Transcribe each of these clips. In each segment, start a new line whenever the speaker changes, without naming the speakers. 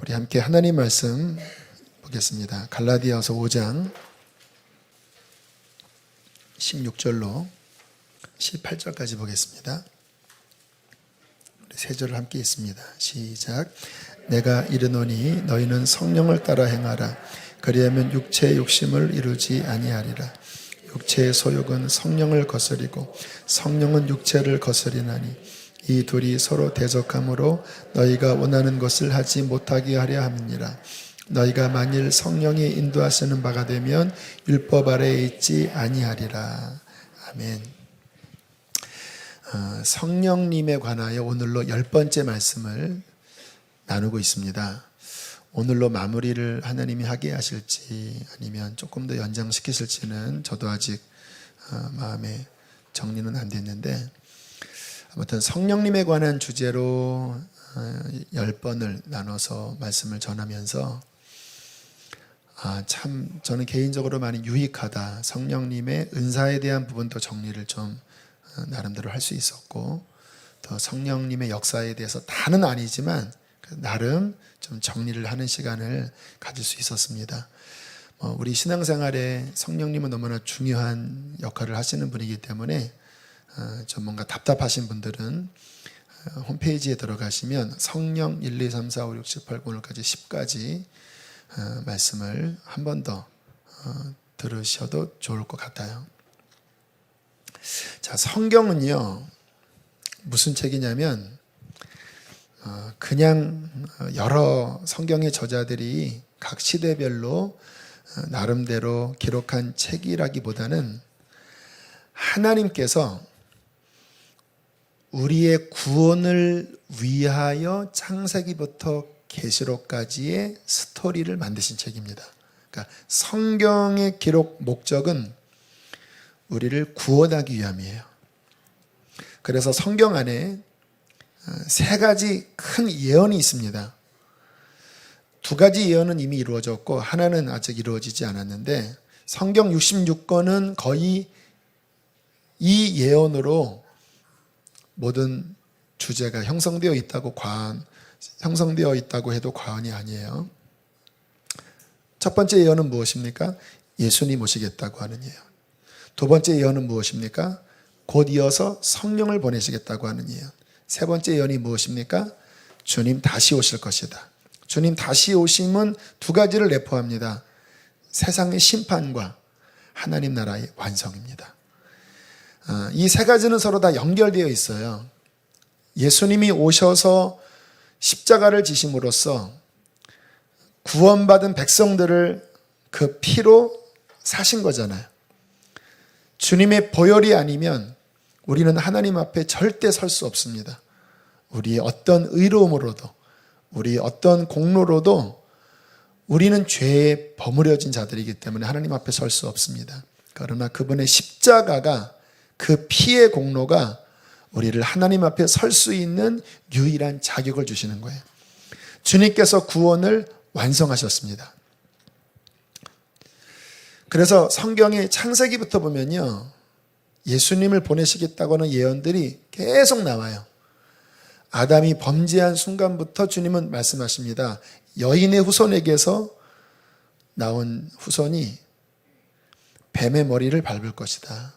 우리 함께 하나님 말씀 보겠습니다. 갈라디아서 5장 16절로 18절까지 보겠습니다. 우리 세 절을 함께 읽습니다. 시작. 내가 이르노니 너희는 성령을 따라 행하라. 그리하면 육체의 욕심을 이루지 아니하리라. 육체의 소욕은 성령을 거스리고 성령은 육체를 거스리나니 이 둘이 서로 대적함으로 너희가 원하는 것을 하지 못하게 하려 함이니라. 너희가 만일 성령이 인도하시는 바가 되면 율법 아래에 있지 아니하리라. 아멘. 성령님에 관하여 오늘로 10번째 말씀을 나누고 있습니다. 오늘로 마무리를 하나님이 하게 하실지 아니면 조금 더 연장시키실지는 저도 아직 마음에 정리는 안 됐는데, 아무튼 성령님에 관한 주제로 10번을 나눠서 말씀을 전하면서 참 저는 개인적으로 많이 유익하다. 성령님의 은사에 대한 부분도 정리를 좀 나름대로 할 수 있었고, 또 성령님의 역사에 대해서 다는 아니지만 나름 좀 정리를 하는 시간을 가질 수 있었습니다. 우리 신앙생활에 성령님은 너무나 중요한 역할을 하시는 분이기 때문에 좀 뭔가 답답하신 분들은 홈페이지에 들어가시면 성령 1, 2, 3, 4, 5, 6, 7, 8, 9, 오늘까지 10가지 말씀을 한 번 더 들으셔도 좋을 것 같아요. 자, 성경은요 무슨 책이냐면 그냥 여러 성경의 저자들이 각 시대별로 나름대로 기록한 책이라기보다는 하나님께서 우리의 구원을 위하여 창세기부터 계시록까지의 스토리를 만드신 책입니다. 그러니까 성경의 기록 목적은 우리를 구원하기 위함이에요. 그래서 성경 안에 3가지 큰 예언이 있습니다. 2가지 예언은 이미 이루어졌고 하나는 아직 이루어지지 않았는데, 성경 66권은 거의 이 예언으로 모든 주제가 형성되어 있다고 해도 과언이 아니에요. 첫 번째 예언은 무엇입니까? 예수님 오시겠다고 하는 예언. 2번째 예언은 무엇입니까? 곧 이어서 성령을 보내시겠다고 하는 예언. 3번째 예언이 무엇입니까? 주님 다시 오실 것이다. 주님 다시 오심은 2가지를 내포합니다. 세상의 심판과 하나님 나라의 완성입니다. 이 3가지는 서로 다 연결되어 있어요. 예수님이 오셔서 십자가를 지심으로써 구원받은 백성들을 그 피로 사신 거잖아요. 주님의 보혈이 아니면 우리는 하나님 앞에 절대 설 수 없습니다. 우리의 어떤 의로움으로도, 우리 어떤 공로로도 우리는 죄에 버무려진 자들이기 때문에 하나님 앞에 설 수 없습니다. 그러나 그분의 십자가가, 그 피의 공로가 우리를 하나님 앞에 설 수 있는 유일한 자격을 주시는 거예요. 주님께서 구원을 완성하셨습니다. 그래서 성경의 창세기부터 보면요, 예수님을 보내시겠다고 하는 예언들이 계속 나와요. 아담이 범죄한 순간부터 주님은 말씀하십니다. 여인의 후손에게서 나온 후손이 뱀의 머리를 밟을 것이다.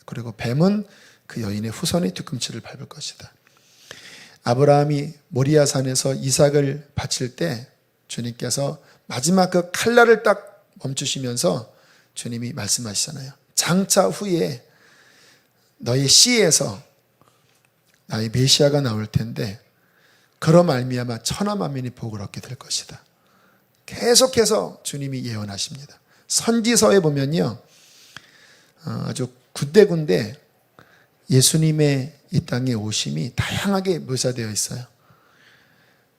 그리고 뱀은 그 여인의 후손의 뒤꿈치를 밟을 것이다. 아브라함이 모리아산에서 이삭을 바칠 때 주님께서 마지막 그 칼날을 딱 멈추시면서 주님이 말씀하시잖아요. 장차 후에 너의 씨에서 나의 메시아가 나올 텐데 그로 말미암아 천하 만민이 복을 얻게 될 것이다. 계속해서 주님이 예언하십니다. 선지서에 보면요, 아주 군데군데 예수님의 이 땅에 오심이 다양하게 묘사되어 있어요.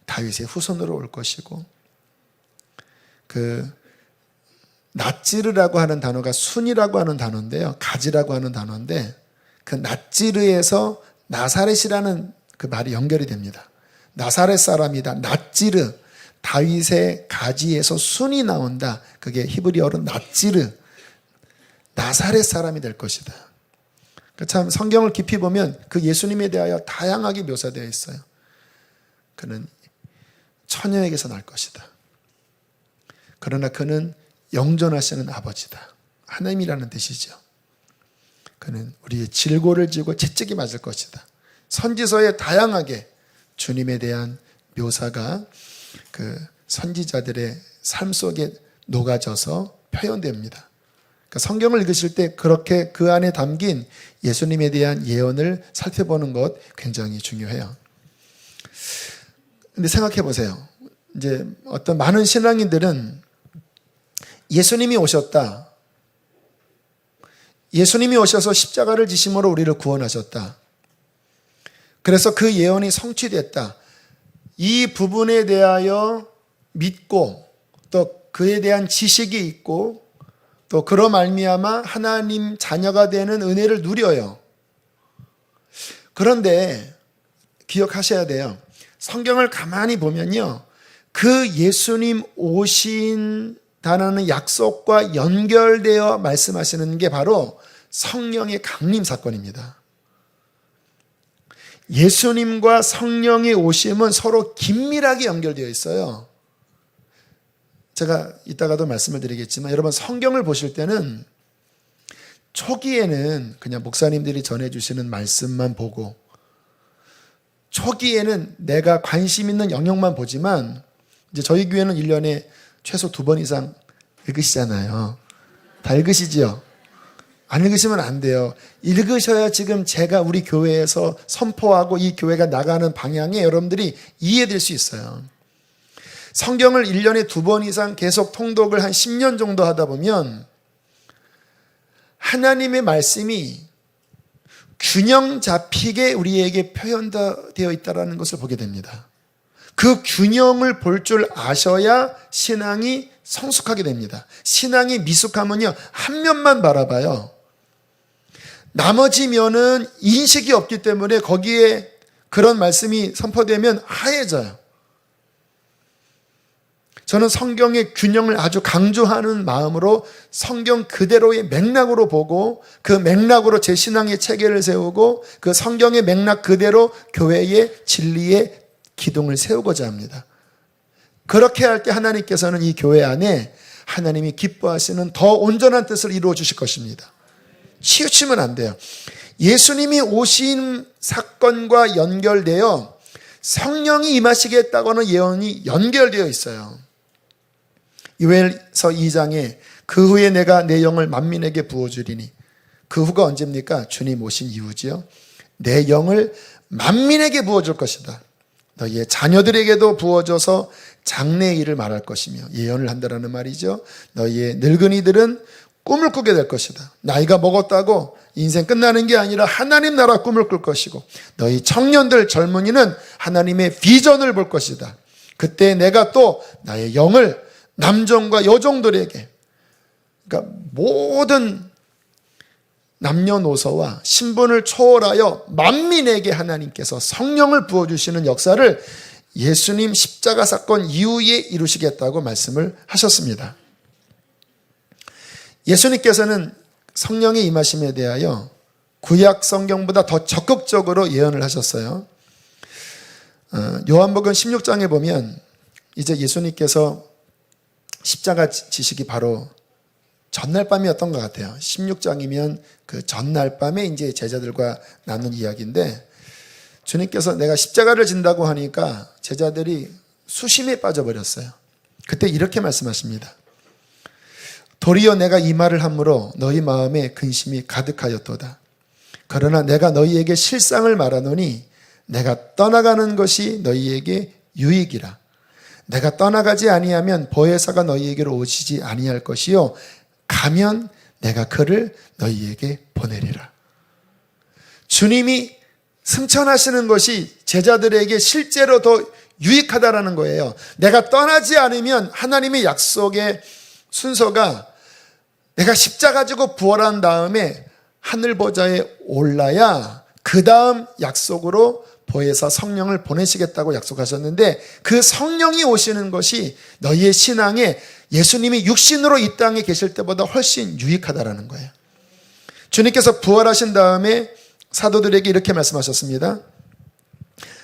다윗의 후손으로 올 것이고, 그 낫지르라고 하는 단어가 순이라고 하는 단어인데요, 가지라고 하는 단어인데, 그 낫지르에서 나사렛이라는 그 말이 연결이 됩니다. 나사렛 사람이다. 낫지르, 다윗의 가지에서 순이 나온다. 그게 히브리어로 낫지르, 나사렛 사람이 될 것이다. 참 성경을 깊이 보면 그 예수님에 대하여 다양하게 묘사되어 있어요. 그는 처녀에게서 날 것이다. 그러나 그는 영존하시는 아버지다. 하나님이라는 뜻이죠. 그는 우리의 질고를 지고 채찍이 맞을 것이다. 선지서에 다양하게 주님에 대한 묘사가 그 선지자들의 삶 속에 녹아져서 표현됩니다. 그러니까 성경을 읽으실 때 그렇게 그 안에 담긴 예수님에 대한 예언을 살펴보는 것 굉장히 중요해요. 근데 생각해 보세요. 이제 어떤 많은 신앙인들은 예수님이 오셨다. 예수님이 오셔서 십자가를 지심으로 우리를 구원하셨다. 그래서 그 예언이 성취됐다. 이 부분에 대하여 믿고 또 그에 대한 지식이 있고 또 그로 말미암아 하나님 자녀가 되는 은혜를 누려요. 그런데 기억하셔야 돼요. 성경을 가만히 보면요. 그 예수님 오신다는 약속과 연결되어 말씀하시는 게 바로 성령의 강림 사건입니다. 예수님과 성령의 오심은 서로 긴밀하게 연결되어 있어요. 제가 이따가도 말씀을 드리겠지만 여러분 성경을 보실 때는 초기에는 그냥 목사님들이 전해주시는 말씀만 보고 초기에는 내가 관심 있는 영역만 보지만 이제 저희 교회는 1년에 최소 2번 이상 읽으시잖아요. 다 읽으시지요? 안 읽으시면 안 돼요. 읽으셔야 지금 제가 우리 교회에서 선포하고 이 교회가 나가는 방향에 여러분들이 이해될 수 있어요. 성경을 1년에 2번 이상 계속 통독을 한 10년 정도 하다 보면 하나님의 말씀이 균형 잡히게 우리에게 표현되어 있다는 것을 보게 됩니다. 그 균형을 볼 줄 아셔야 신앙이 성숙하게 됩니다. 신앙이 미숙하면요, 한 면만 바라봐요. 나머지 면은 인식이 없기 때문에 거기에 그런 말씀이 선포되면 하얘져요. 저는 성경의 균형을 아주 강조하는 마음으로 성경 그대로의 맥락으로 보고 그 맥락으로 제 신앙의 체계를 세우고 그 성경의 맥락 그대로 교회의 진리의 기둥을 세우고자 합니다. 그렇게 할 때 하나님께서는 이 교회 안에 하나님이 기뻐하시는 더 온전한 뜻을 이루어 주실 것입니다. 치우치면 안 돼요. 예수님이 오신 사건과 연결되어 성령이 임하시겠다고는 예언이 연결되어 있어요. 요엘서 2장에 그 후에 내가 내 영을 만민에게 부어주리니, 그 후가 언제입니까? 주님 오신 이후지요. 내 영을 만민에게 부어줄 것이다. 너희의 자녀들에게도 부어줘서 장래의 일을 말할 것이며, 예언을 한다라는 말이죠. 너희의 늙은이들은 꿈을 꾸게 될 것이다. 나이가 먹었다고 인생 끝나는 게 아니라 하나님 나라 꿈을 꿀 것이고, 너희 청년들 젊은이는 하나님의 비전을 볼 것이다. 그때 내가 또 나의 영을 남종과 여종들에게, 그러니까 모든 남녀노소와 신분을 초월하여 만민에게 하나님께서 성령을 부어주시는 역사를 예수님 십자가 사건 이후에 이루시겠다고 말씀을 하셨습니다. 예수님께서는 성령의 임하심에 대하여 구약 성경보다 더 적극적으로 예언을 하셨어요. 요한복음 16장에 보면 이제 예수님께서 십자가 지시기 바로 전날 밤이었던 것 같아요. 16장이면 그 전날 밤에 이제 제자들과 나눈 이야기인데, 주님께서 내가 십자가를 진다고 하니까 제자들이 수심에 빠져버렸어요. 그때 이렇게 말씀하십니다. 도리어 내가 이 말을 함으로 너희 마음에 근심이 가득하였도다. 그러나 내가 너희에게 실상을 말하노니 내가 떠나가는 것이 너희에게 유익이라. 내가 떠나가지 아니하면 보혜사가 너희에게로 오시지 아니할 것이요 가면 내가 그를 너희에게 보내리라. 주님이 승천하시는 것이 제자들에게 실제로 더 유익하다라는 거예요. 내가 떠나지 않으면 하나님의 약속의 순서가 내가 십자가 지고 부활한 다음에 하늘 보좌에 올라야 그 다음 약속으로 보혜사 성령을 보내시겠다고 약속하셨는데, 그 성령이 오시는 것이 너희의 신앙에 예수님이 육신으로 이 땅에 계실 때보다 훨씬 유익하다라는 거예요. 주님께서 부활하신 다음에 사도들에게 이렇게 말씀하셨습니다.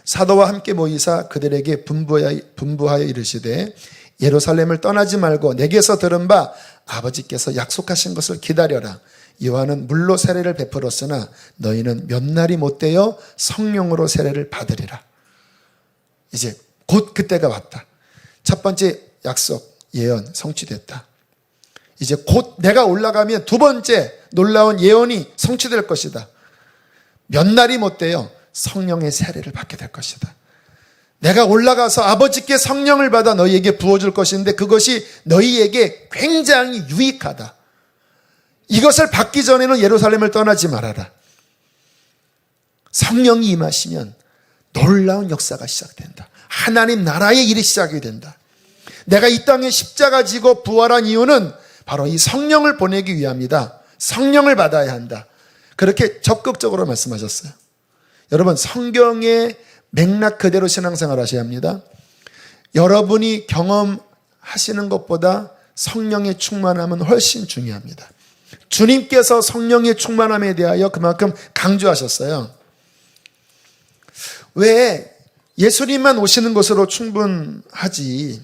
사도와 함께 모이사 그들에게 분부하여 이르시되 예루살렘을 떠나지 말고 내게서 들은 바 아버지께서 약속하신 것을 기다려라. 요한은 물로 세례를 베풀었으나 너희는 몇 날이 못되어 성령으로 세례를 받으리라. 이제 곧 그때가 왔다. 첫 번째 약속, 예언 성취됐다. 이제 곧 내가 올라가면 두 번째 놀라운 예언이 성취될 것이다. 몇 날이 못되어 성령의 세례를 받게 될 것이다. 내가 올라가서 아버지께 성령을 받아 너희에게 부어줄 것인데 그것이 너희에게 굉장히 유익하다. 이것을 받기 전에는 예루살렘을 떠나지 말아라. 성령이 임하시면 놀라운 역사가 시작된다. 하나님 나라의 일이 시작이 된다. 내가 이 땅에 십자가 지고 부활한 이유는 바로 이 성령을 보내기 위함이다. 성령을 받아야 한다. 그렇게 적극적으로 말씀하셨어요. 여러분, 성경의 맥락 그대로 신앙생활 하셔야 합니다. 여러분이 경험하시는 것보다 성령의 충만함은 훨씬 중요합니다. 주님께서 성령의 충만함에 대하여 그만큼 강조하셨어요. 왜 예수님만 오시는 것으로 충분하지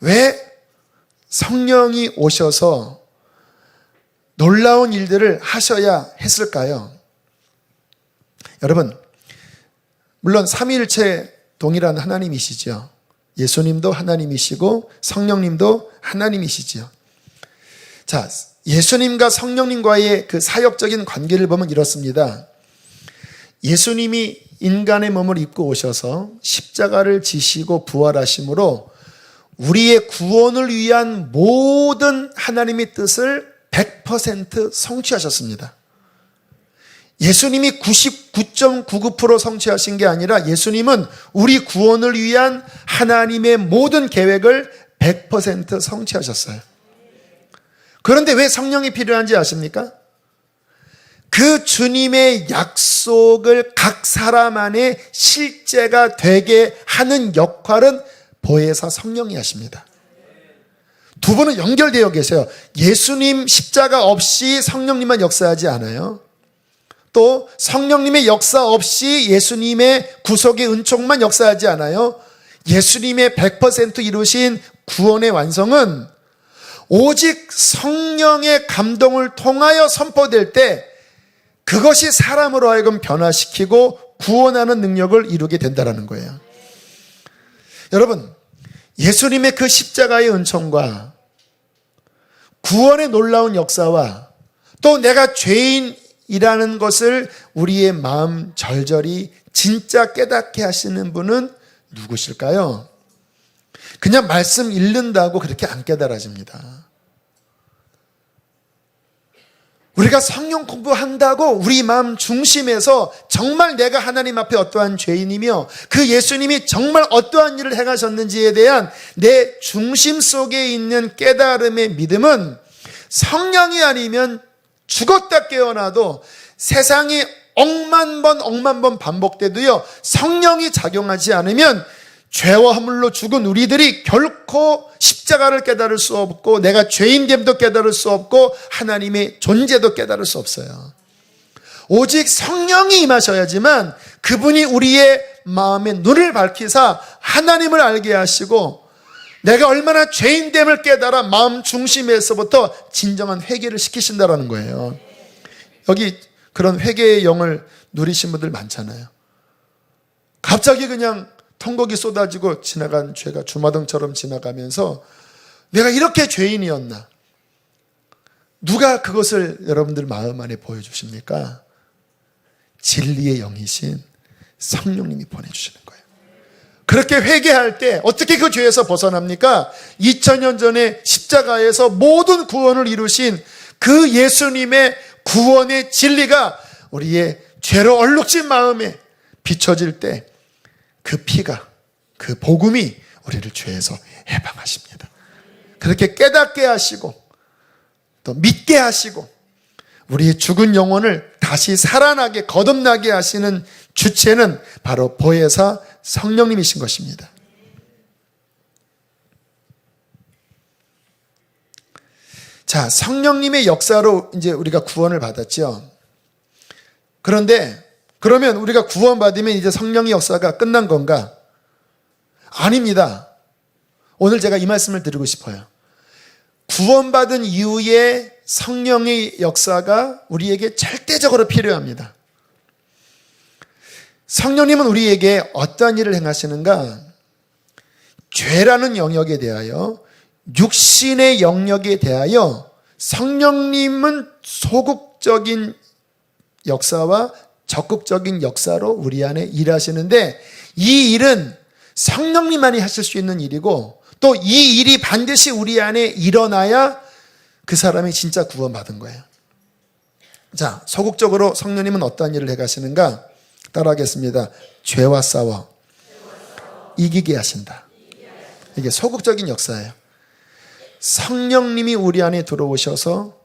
왜 성령이 오셔서 놀라운 일들을 하셔야 했을까요? 여러분, 물론 삼위일체 동일한 하나님이시죠. 예수님도 하나님이시고 성령님도 하나님이시죠. 자, 예수님과 성령님과의 그 사역적인 관계를 보면 이렇습니다. 예수님이 인간의 몸을 입고 오셔서 십자가를 지시고 부활하심으로 우리의 구원을 위한 모든 하나님의 뜻을 100% 성취하셨습니다. 예수님이 99.99% 성취하신 게 아니라 예수님은 우리 구원을 위한 하나님의 모든 계획을 100% 성취하셨어요. 그런데 왜 성령이 필요한지 아십니까? 그 주님의 약속을 각 사람 안에 실제가 되게 하는 역할은 보혜사 성령이 하십니다. 두 분은 연결되어 계세요. 예수님 십자가 없이 성령님만 역사하지 않아요. 또 성령님의 역사 없이 예수님의 구속의 은총만 역사하지 않아요. 예수님의 100% 이루신 구원의 완성은 오직 성령의 감동을 통하여 선포될 때 그것이 사람으로 하여금 변화시키고 구원하는 능력을 이루게 된다는 거예요. 여러분, 예수님의 그 십자가의 은총과 구원의 놀라운 역사와 또 내가 죄인이라는 것을 우리의 마음 절절히 진짜 깨닫게 하시는 분은 누구실까요? 그냥 말씀 읽는다고 그렇게 안 깨달아집니다. 우리가 성령 공부한다고 우리 마음 중심에서 정말 내가 하나님 앞에 어떠한 죄인이며 그 예수님이 정말 어떠한 일을 행하셨는지에 대한 내 중심 속에 있는 깨달음의 믿음은 성령이 아니면 죽었다 깨어나도 세상이 억만 번 반복돼도요, 성령이 작용하지 않으면 죄와 허물로 죽은 우리들이 결코 십자가를 깨달을 수 없고 내가 죄인됨도 깨달을 수 없고 하나님의 존재도 깨달을 수 없어요. 오직 성령이 임하셔야지만 그분이 우리의 마음의 눈을 밝히사 하나님을 알게 하시고 내가 얼마나 죄인됨을 깨달아 마음 중심에서부터 진정한 회개를 시키신다라는 거예요. 여기 그런 회개의 영을 누리신 분들 많잖아요. 갑자기 그냥 통곡이 쏟아지고 지나간 죄가 주마등처럼 지나가면서 내가 이렇게 죄인이었나? 누가 그것을 여러분들 마음 안에 보여주십니까? 진리의 영이신 성령님이 보내주시는 거예요. 그렇게 회개할 때 어떻게 그 죄에서 벗어납니까? 2000년 전에 십자가에서 모든 구원을 이루신 그 예수님의 구원의 진리가 우리의 죄로 얼룩진 마음에 비춰질 때 그 피가, 그 복음이 우리를 죄에서 해방하십니다. 그렇게 깨닫게 하시고 또 믿게 하시고 우리의 죽은 영혼을 다시 살아나게 거듭나게 하시는 주체는 바로 보혜사 성령님이신 것입니다. 자, 성령님의 역사로 이제 우리가 구원을 받았죠. 그런데 그러면 우리가 구원받으면 이제 성령의 역사가 끝난 건가? 아닙니다. 오늘 제가 이 말씀을 드리고 싶어요. 구원받은 이후에 성령의 역사가 우리에게 절대적으로 필요합니다. 성령님은 우리에게 어떤 일을 행하시는가? 죄라는 영역에 대하여, 육신의 영역에 대하여 성령님은 소극적인 역사와 적극적인 역사로 우리 안에 일하시는데, 이 일은 성령님만이 하실 수 있는 일이고, 또 이 일이 반드시 우리 안에 일어나야 그 사람이 진짜 구원받은 거예요. 자, 소극적으로 성령님은 어떠한 일을 해가시는가? 따라하겠습니다. 죄와 싸워 이기게 하신다. 이게 소극적인 역사예요. 성령님이 우리 안에 들어오셔서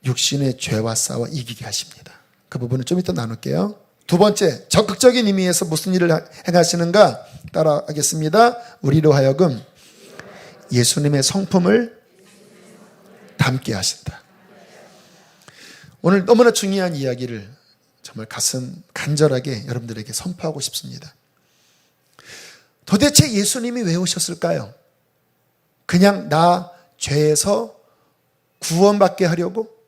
육신의 죄와 싸워 이기게 하십니다. 그 부분은 좀 이따 나눌게요. 두 번째, 적극적인 의미에서 무슨 일을 행하시는가? 따라하겠습니다. 우리로 하여금 예수님의 성품을 담게 하신다. 오늘 너무나 중요한 이야기를 정말 가슴 간절하게 여러분들에게 선포하고 싶습니다. 도대체 예수님이 왜 오셨을까요? 그냥 나 죄에서 구원받게 하려고?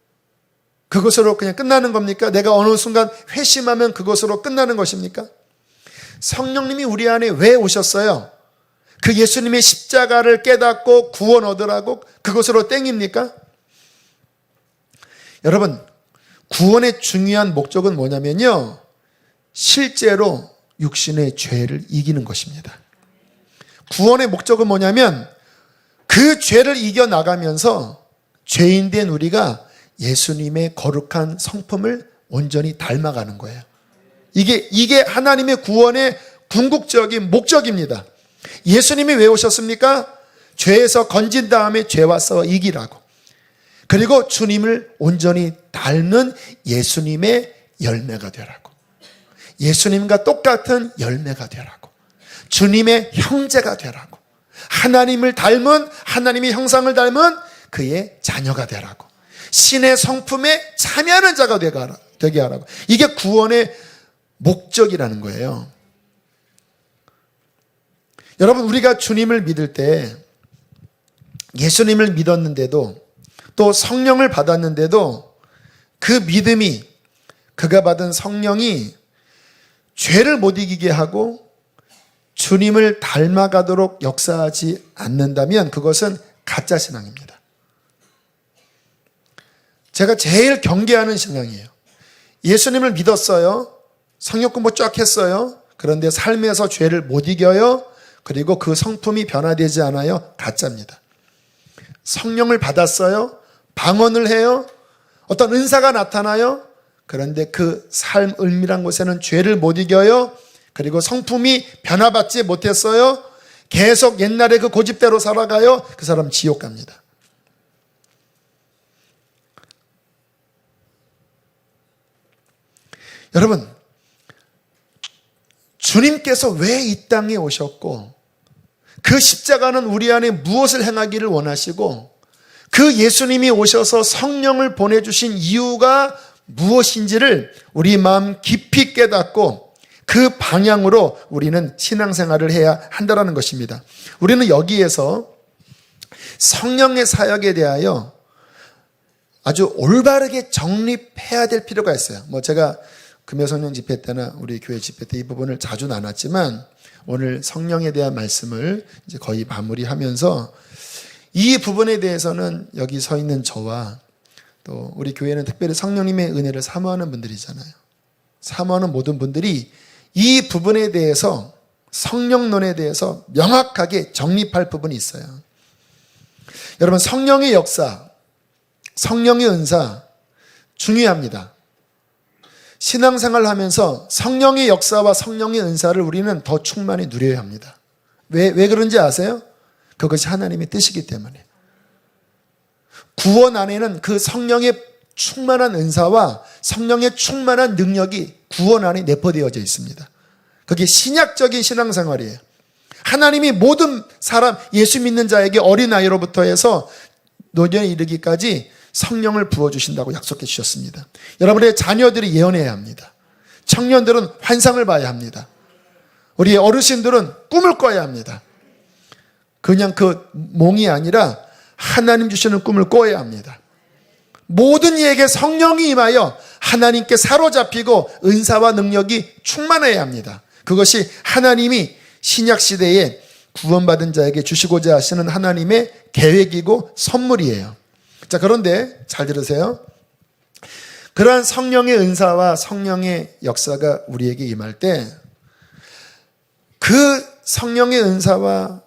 그것으로 그냥 끝나는 겁니까? 내가 어느 순간 회심하면 그것으로 끝나는 것입니까? 성령님이 우리 안에 왜 오셨어요? 그 예수님의 십자가를 깨닫고 구원 얻으라고 그것으로 땡입니까? 여러분, 구원의 중요한 목적은 뭐냐면요, 실제로 육신의 죄를 이기는 것입니다. 구원의 목적은 뭐냐면 그 죄를 이겨나가면서 죄인 된 우리가 예수님의 거룩한 성품을 온전히 닮아가는 거예요. 이게 하나님의 구원의 궁극적인 목적입니다. 예수님이 왜 오셨습니까? 죄에서 건진 다음에 죄와 싸워 이기라고. 그리고 주님을 온전히 닮는 예수님의 열매가 되라고. 예수님과 똑같은 열매가 되라고. 주님의 형제가 되라고. 하나님을 닮은, 하나님의 형상을 닮은 그의 자녀가 되라고. 신의 성품에 참여하는 자가 되게 하라고. 이게 구원의 목적이라는 거예요. 여러분, 우리가 주님을 믿을 때, 예수님을 믿었는데도, 또 성령을 받았는데도 그 믿음이, 그가 받은 성령이 죄를 못 이기게 하고 주님을 닮아가도록 역사하지 않는다면 그것은 가짜 신앙입니다. 제가 제일 경계하는 신앙이에요. 예수님을 믿었어요. 성역 공부 쫙 했어요. 그런데 삶에서 죄를 못 이겨요. 그리고 그 성품이 변화되지 않아요. 가짜입니다. 성령을 받았어요. 방언을 해요. 어떤 은사가 나타나요. 그런데 그 삶 은밀한 곳에는 죄를 못 이겨요. 그리고 성품이 변화받지 못했어요. 계속 옛날에 그 고집대로 살아가요. 그 사람 지옥 갑니다. 여러분, 주님께서 왜 이 땅에 오셨고 그 십자가는 우리 안에 무엇을 행하기를 원하시고 그 예수님이 오셔서 성령을 보내주신 이유가 무엇인지를 우리 마음 깊이 깨닫고 그 방향으로 우리는 신앙생활을 해야 한다는 것입니다. 우리는 여기에서 성령의 사역에 대하여 아주 올바르게 정립해야 될 필요가 있어요. 제가 금요성령 집회 때나 우리 교회 집회 때 이 부분을 자주 나눴지만 오늘 성령에 대한 말씀을 이제 거의 마무리하면서 이 부분에 대해서는 여기 서 있는 저와 또 우리 교회는 특별히 성령님의 은혜를 사모하는 분들이잖아요. 사모하는 모든 분들이 이 부분에 대해서, 성령론에 대해서 명확하게 정립할 부분이 있어요. 여러분, 성령의 역사, 성령의 은사 중요합니다. 신앙생활을 하면서 성령의 역사와 성령의 은사를 우리는 더 충만히 누려야 합니다. 왜 그런지 아세요? 그것이 하나님의 뜻이기 때문에. 구원 안에는 그 성령의 충만한 은사와 성령의 충만한 능력이 구원 안에 내포되어져 있습니다. 그게 신약적인 신앙생활이에요. 하나님이 모든 사람, 예수 믿는 자에게 어린아이로부터 해서 노년에 이르기까지 성령을 부어주신다고 약속해 주셨습니다. 여러분의 자녀들이 예언해야 합니다. 청년들은 환상을 봐야 합니다. 우리 어르신들은 꿈을 꿔야 합니다. 그냥 그 몽이 아니라 하나님 주시는 꿈을 꿔야 합니다. 모든 이에게 성령이 임하여 하나님께 사로잡히고 은사와 능력이 충만해야 합니다. 그것이 하나님이 신약시대에 구원받은 자에게 주시고자 하시는 하나님의 계획이고 선물이에요. 자, 그런데 잘 들으세요. 그러한 성령의 은사와 성령의 역사가 우리에게 임할 때 그 성령의 은사와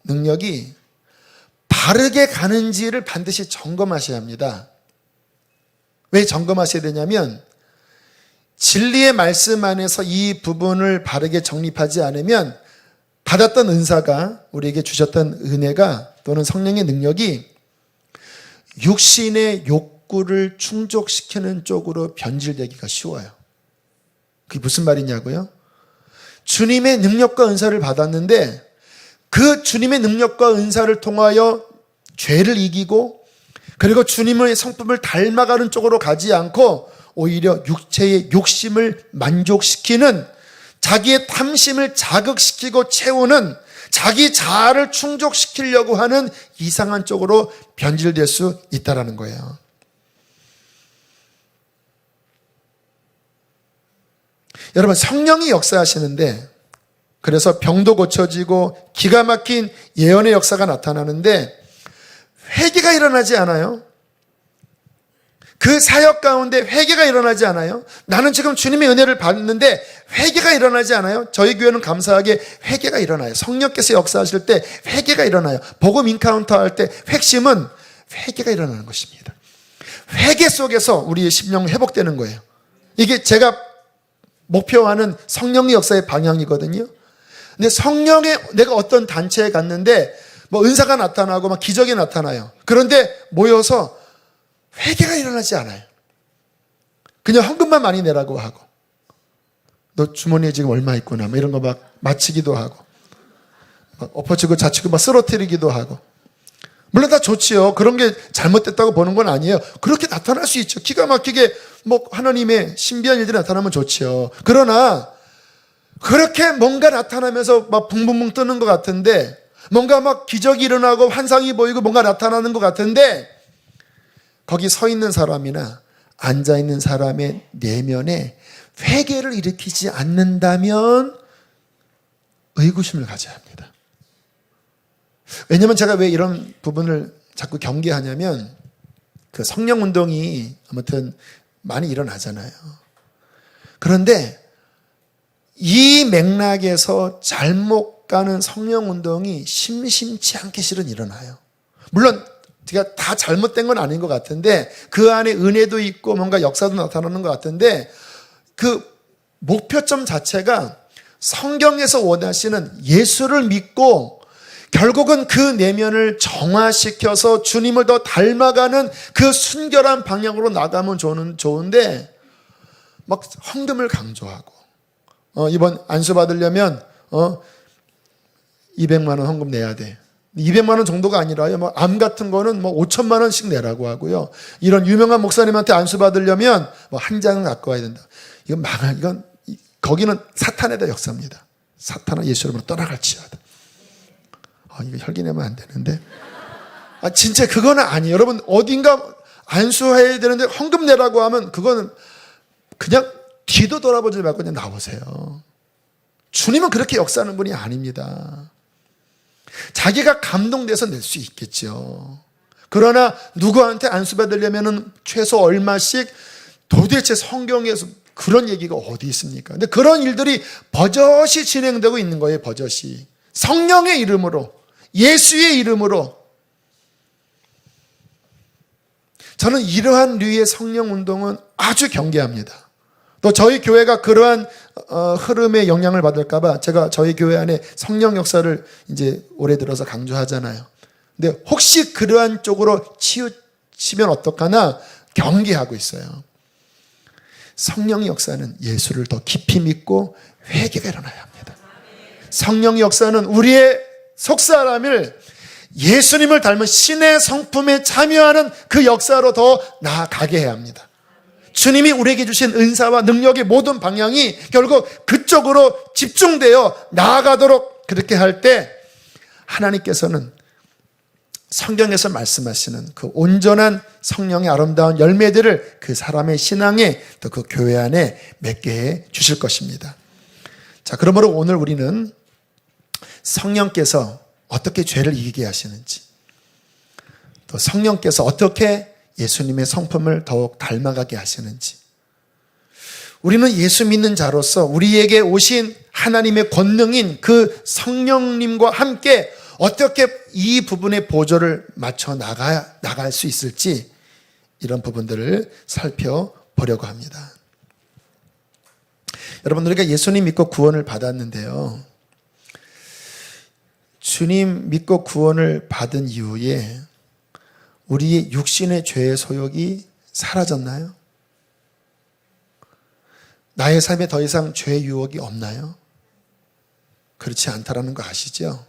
능력이 바르게 가는지를 반드시 점검하셔야 합니다. 왜 점검하셔야 되냐면 진리의 말씀 안에서 이 부분을 바르게 정립하지 않으면 받았던 은사가, 우리에게 주셨던 은혜가 또는 성령의 능력이 육신의 욕구를 충족시키는 쪽으로 변질되기가 쉬워요. 그게 무슨 말이냐고요? 주님의 능력과 은사를 받았는데 그 주님의 능력과 은사를 통하여 죄를 이기고 그리고 주님의 성품을 닮아가는 쪽으로 가지 않고 오히려 육체의 욕심을 만족시키는, 자기의 탐심을 자극시키고 채우는, 자기 자아를 충족시키려고 하는 이상한 쪽으로 변질될 수 있다는 거예요. 여러분, 성령이 역사하시는데, 그래서 병도 고쳐지고 기가 막힌 예언의 역사가 나타나는데 회개가 일어나지 않아요? 그 사역 가운데 회개가 일어나지 않아요? 나는 지금 주님의 은혜를 받는데 회개가 일어나지 않아요? 저희 교회는 감사하게 회개가 일어나요. 성령께서 역사하실 때 회개가 일어나요. 복음 인카운터 할 때 핵심은 회개가 일어나는 것입니다. 회개 속에서 우리의 심령 회복되는 거예요. 이게 제가 목표하는 성령의 역사의 방향이거든요. 근데 내가 어떤 단체에 갔는데 뭐 은사가 나타나고 막 기적이 나타나요. 그런데 모여서 회개가 일어나지 않아요. 그냥 헌금만 많이 내라고 하고, 너 주머니에 지금 얼마 있구나 뭐 이런 거 막 맞히기도 하고, 막 엎어치고 자치고 막 쓰러뜨리기도 하고. 물론 다 좋지요. 그런 게 잘못됐다고 보는 건 아니에요. 그렇게 나타날 수 있죠. 기가 막히게 뭐 하나님의 신비한 일들이 나타나면 좋지요. 그러나 그렇게 뭔가 나타나면서 막 붕붕붕 뜨는 것 같은데, 뭔가 막 기적이 일어나고 환상이 보이고 뭔가 나타나는 것 같은데, 거기 서 있는 사람이나 앉아 있는 사람의 내면에 회개를 일으키지 않는다면 의구심을 가져야 합니다. 왜냐하면 제가 왜 이런 부분을 자꾸 경계하냐면, 그 성령 운동이 아무튼 많이 일어나잖아요. 그런데 이 맥락에서 잘못 가는 성령 운동이 심심치 않게 실은 일어나요. 물론 제가 다 잘못된 건 아닌 것 같은데 그 안에 은혜도 있고 뭔가 역사도 나타나는 것 같은데, 그 목표점 자체가 성경에서 원하시는 예수를 믿고 결국은 그 내면을 정화시켜서 주님을 더 닮아가는 그 순결한 방향으로 나가면 좋은데 막 헌금을 강조하고, 이번 안수 받으려면 200만 원 헌금 내야 돼. 200만 원 정도가 아니라요. 뭐 암 같은 거는 뭐 5천만 원씩 내라고 하고요. 이런 유명한 목사님한테 안수 받으려면 뭐 한 장은 갖고 와야 된다. 이건 거기는 사탄의 역사입니다. 사탄은 예수 이름으로 떠나갈지어다. 이거 혈기 내면 안 되는데. 진짜 그거는 아니에요. 여러분, 어딘가 안수해야 되는데 헌금 내라고 하면 그거는 그냥 뒤도 돌아보지 말고 그냥 나오세요. 주님은 그렇게 역사하는 분이 아닙니다. 자기가 감동돼서 낼 수 있겠죠. 그러나 누구한테 안수 받으려면 최소 얼마씩, 도대체 성경에서 그런 얘기가 어디 있습니까? 근데 그런 일들이 버젓이 진행되고 있는 거예요. 버젓이. 성령의 이름으로, 예수의 이름으로. 저는 이러한 류의 성령 운동은 아주 경계합니다. 또 저희 교회가 그러한 흐름의 영향을 받을까봐 제가 저희 교회 안에 성령 역사를 이제 올해 들어서 강조하잖아요. 근데 혹시 그러한 쪽으로 치우치면 어떡하나 경계하고 있어요. 성령의 역사는 예수를 더 깊이 믿고 회개가 일어나야 합니다. 성령의 역사는 우리의 속사람을 예수님을 닮은 신의 성품에 참여하는 그 역사로 더 나아가게 해야 합니다. 주님이 우리에게 주신 은사와 능력의 모든 방향이 결국 그쪽으로 집중되어 나아가도록 그렇게 할 때 하나님께서는 성경에서 말씀하시는 그 온전한 성령의 아름다운 열매들을 그 사람의 신앙에 또 그 교회 안에 맺게 해 주실 것입니다. 자, 그러므로 오늘 우리는 성령께서 어떻게 죄를 이기게 하시는지, 또 성령께서 어떻게 예수님의 성품을 더욱 닮아가게 하시는지, 우리는 예수 믿는 자로서 우리에게 오신 하나님의 권능인 그 성령님과 함께 어떻게 이 부분의 보조를 맞춰 나갈 수 있을지, 이런 부분들을 살펴보려고 합니다. 여러분, 우리가 예수님 믿고 구원을 받았는데요, 주님 믿고 구원을 받은 이후에 우리의 육신의 죄의 소욕이 사라졌나요? 나의 삶에 더 이상 죄의 유혹이 없나요? 그렇지 않다라는 거 아시죠?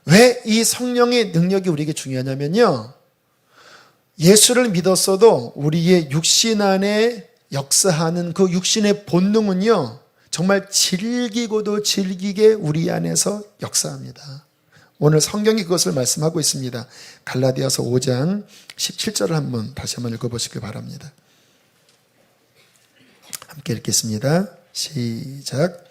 왜 이 성령의 능력이 우리에게 중요하냐면요, 예수를 믿었어도 우리의 육신 안에 역사하는 그 육신의 본능은요, 정말 질기고도 질기게 우리 안에서 역사합니다. 오늘 성경이 그것을 말씀하고 있습니다. 갈라디아서 5장 17절을 다시 한번 읽어보시길 바랍니다. 함께 읽겠습니다. 시작.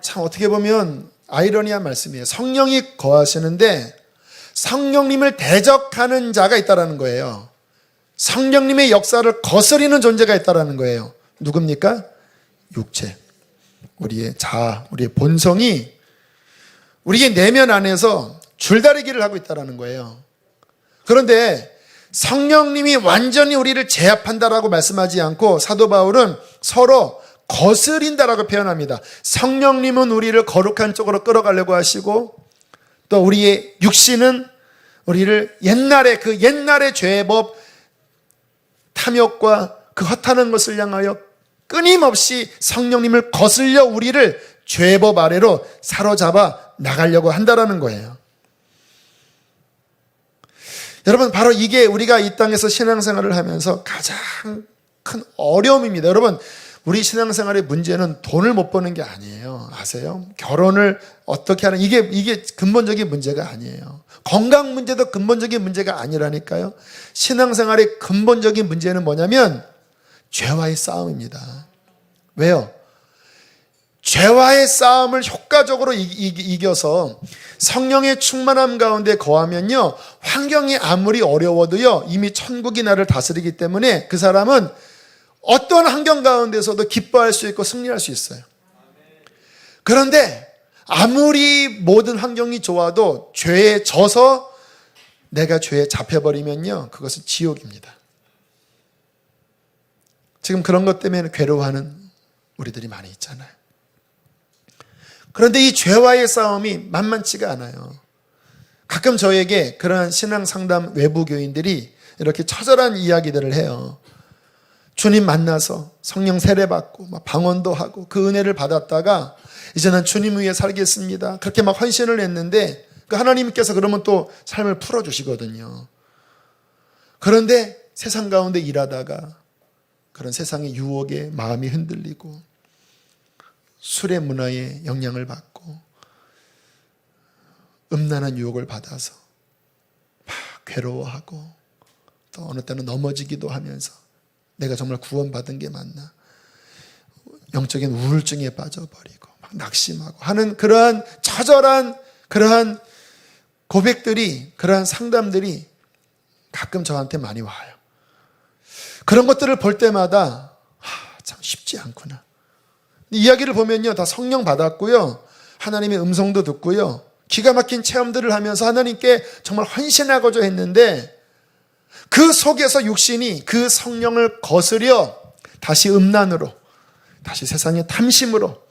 참 어떻게 보면 아이러니한 말씀이에요. 성령이 거하시는데 성령님을 대적하는 자가 있다는 거예요. 성령님의 역사를 거스리는 존재가 있다는 거예요. 누굽니까? 육체, 우리의 자아, 우리의 본성이 우리의 내면 안에서 줄다리기를 하고 있다는 거예요. 그런데 성령님이 완전히 우리를 제압한다라고 말씀하지 않고 사도 바울은 서로 거스린다라고 표현합니다. 성령님은 우리를 거룩한 쪽으로 끌어가려고 하시고, 또 우리의 육신은 우리를 옛날의 죄의 법, 탐욕과 그 허탄한 것을 향하여 끊임없이 성령님을 거슬려 우리를 죄의 법 아래로 사로잡아 나가려고 한다라는 거예요. 여러분, 바로 이게 우리가 이 땅에서 신앙생활을 하면서 가장 큰 어려움입니다. 여러분, 우리 신앙생활의 문제는 돈을 못 버는 게 아니에요. 아세요? 결혼을 어떻게 하는, 이게 근본적인 문제가 아니에요. 건강 문제도 근본적인 문제가 아니라니까요. 신앙생활의 근본적인 문제는 뭐냐면 죄와의 싸움입니다. 왜요? 죄와의 싸움을 효과적으로 이겨서 성령의 충만함 가운데 거하면요, 환경이 아무리 어려워도요, 이미 천국이 나를 다스리기 때문에 그 사람은 어떤 환경 가운데서도 기뻐할 수 있고 승리할 수 있어요. 그런데 아무리 모든 환경이 좋아도 죄에 져서 내가 죄에 잡혀버리면요, 그것은 지옥입니다. 지금 그런 것 때문에 괴로워하는 우리들이 많이 있잖아요. 그런데 이 죄와의 싸움이 만만치가 않아요. 가끔 저에게 그러한 신앙 상담 외부 교인들이 이렇게 처절한 이야기들을 해요. 주님 만나서 성령 세례받고 막 방언도 하고 그 은혜를 받았다가 이제 난 주님 위해 살겠습니다, 그렇게 막 헌신을 했는데 그 하나님께서 그러면 또 삶을 풀어주시거든요. 그런데 세상 가운데 일하다가 그런 세상의 유혹에 마음이 흔들리고 술의 문화에 영향을 받고 음란한 유혹을 받아서 막 괴로워하고, 또 어느 때는 넘어지기도 하면서 내가 정말 구원받은 게 맞나, 영적인 우울증에 빠져버리고 막 낙심하고 하는 그러한 처절한 그러한 고백들이, 그러한 상담들이 가끔 저한테 많이 와요. 그런 것들을 볼 때마다 참 쉽지 않구나. 이야기를 보면요, 다 성령 받았고요, 하나님의 음성도 듣고요, 기가 막힌 체험들을 하면서 하나님께 정말 헌신하고자 했는데 그 속에서 육신이 그 성령을 거스려 다시 음란으로, 다시 세상의 탐심으로,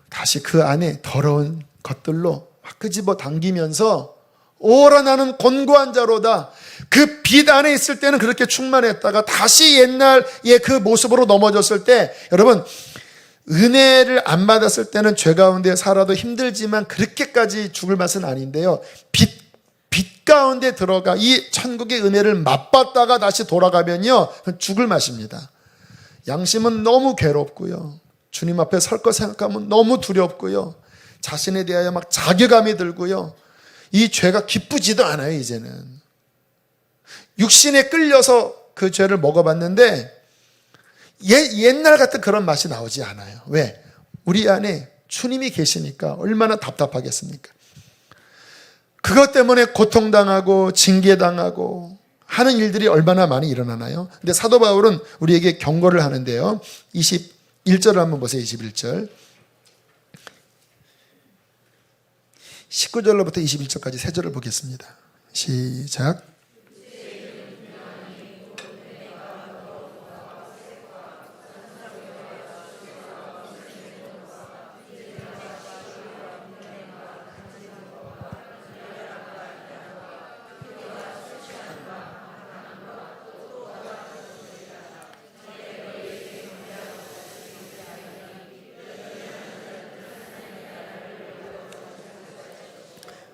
다시 그 안에 더러운 것들로 막 끄집어 당기면서 오라 나는 곤고한 자로다. 그 빛 안에 있을 때는 그렇게 충만했다가 다시 옛날의 그 모습으로 넘어졌을 때, 여러분, 은혜를 안 받았을 때는 죄 가운데 살아도 힘들지만 그렇게까지 죽을 맛은 아닌데요. 빛 가운데 들어가 이 천국의 은혜를 맛봤다가 다시 돌아가면요, 죽을 맛입니다. 양심은 너무 괴롭고요. 주님 앞에 설 것 생각하면 너무 두렵고요. 자신에 대하여 막 자괴감이 들고요. 이 죄가 기쁘지도 않아요, 이제는. 육신에 끌려서 그 죄를 먹어봤는데 옛날 같은 그런 맛이 나오지 않아요. 왜? 우리 안에 주님이 계시니까 얼마나 답답하겠습니까? 그것 때문에 고통당하고 징계당하고 하는 일들이 얼마나 많이 일어나나요? 근데 사도 바울은 우리에게 경고를 하는데요. 21절을 한번 보세요. 21절. 19절로부터 21절까지 세 절을 보겠습니다. 시작.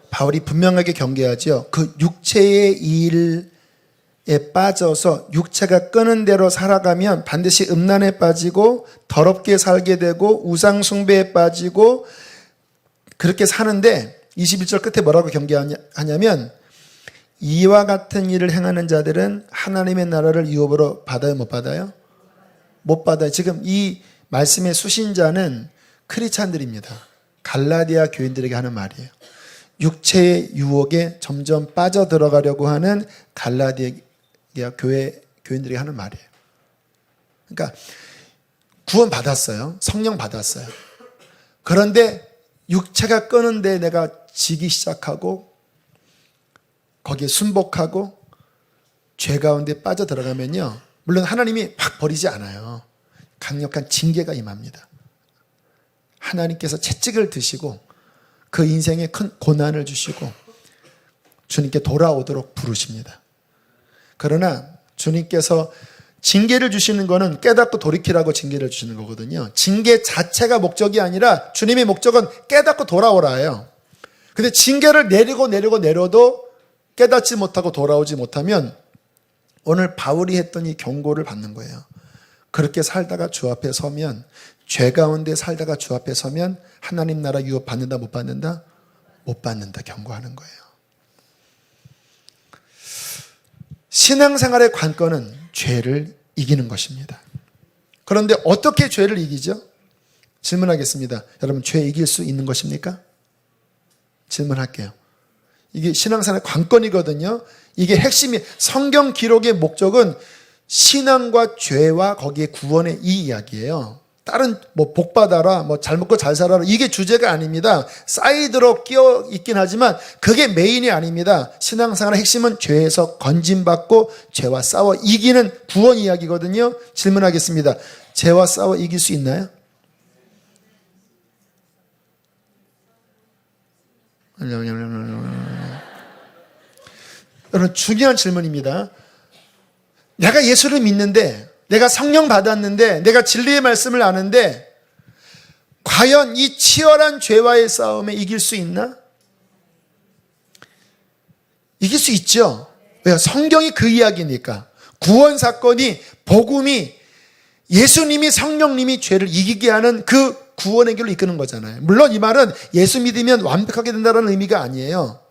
바울이 분명하게 경계하죠. 그 육체의 일에 빠져서 육체가 끄는 대로 살아가면 반드시 음란에 빠지고 더럽게 살게 되고 우상 숭배에 빠지고 그렇게 사는데 21절 끝에 뭐라고 경계하냐면 이와 같은 일을 행하는 자들은 하나님의 나라를 유업으로 받아요, 못 받아요? 못 받아요. 지금 이 말씀의 수신자는 크리스찬들입니다. 갈라디아 교인들에게 하는 말이에요. 육체의 유혹에 점점 빠져들어가려고 하는 갈라디아 교회 교인들에게 하는 말이에요. 그러니까 구원 받았어요. 성령 받았어요. 그런데 육체가 끄는데 내가 지기 시작하고 거기에 순복하고 죄 가운데 빠져들어가면요, 물론 하나님이 확 버리지 않아요. 강력한 징계가 임합니다. 하나님께서 채찍을 드시고 그 인생에 큰 고난을 주시고 주님께 돌아오도록 부르십니다. 그러나 주님께서 징계를 주시는 것은 깨닫고 돌이키라고 징계를 주시는 거거든요. 징계 자체가 목적이 아니라 주님의 목적은 깨닫고 돌아오라예요. 근데 징계를 내려도 깨닫지 못하고 돌아오지 못하면 오늘 바울이 했던 이 경고를 받는 거예요. 그렇게 살다가 주 앞에 서면, 죄 가운데 살다가 주 앞에 서면 하나님 나라 유업 받는다, 못 받는다? 못 받는다 경고하는 거예요. 신앙생활의 관건은 죄를 이기는 것입니다. 그런데 어떻게 죄를 이기죠? 질문하겠습니다. 여러분, 죄 이길 수 있는 것입니까? 질문할게요. 이게 신앙생활의 관건이거든요. 이게 핵심이, 성경 기록의 목적은 신앙과 죄와 거기에 구원의 이 이야기예요. 다른 복 받아라, 잘 먹고 잘 살아라, 이게 주제가 아닙니다. 사이드로 끼어 있긴 하지만 그게 메인이 아닙니다. 신앙생활의 핵심은 죄에서 건짐받고 죄와 싸워 이기는 구원 이야기거든요. 질문하겠습니다. 죄와 싸워 이길 수 있나요? 여러분, 중요한 질문입니다. 내가 예수를 믿는데, 내가 성령 받았는데, 내가 진리의 말씀을 아는데 과연 이 치열한 죄와의 싸움에 이길 수 있나? 이길 수 있죠. 왜요? 성경이 그 이야기니까. 구원 사건이, 복음이, 예수님이, 성령님이 죄를 이기게 하는 그 구원의 길로 이끄는 거잖아요. 물론 이 말은 예수 믿으면 완벽하게 된다는 의미가 아니에요.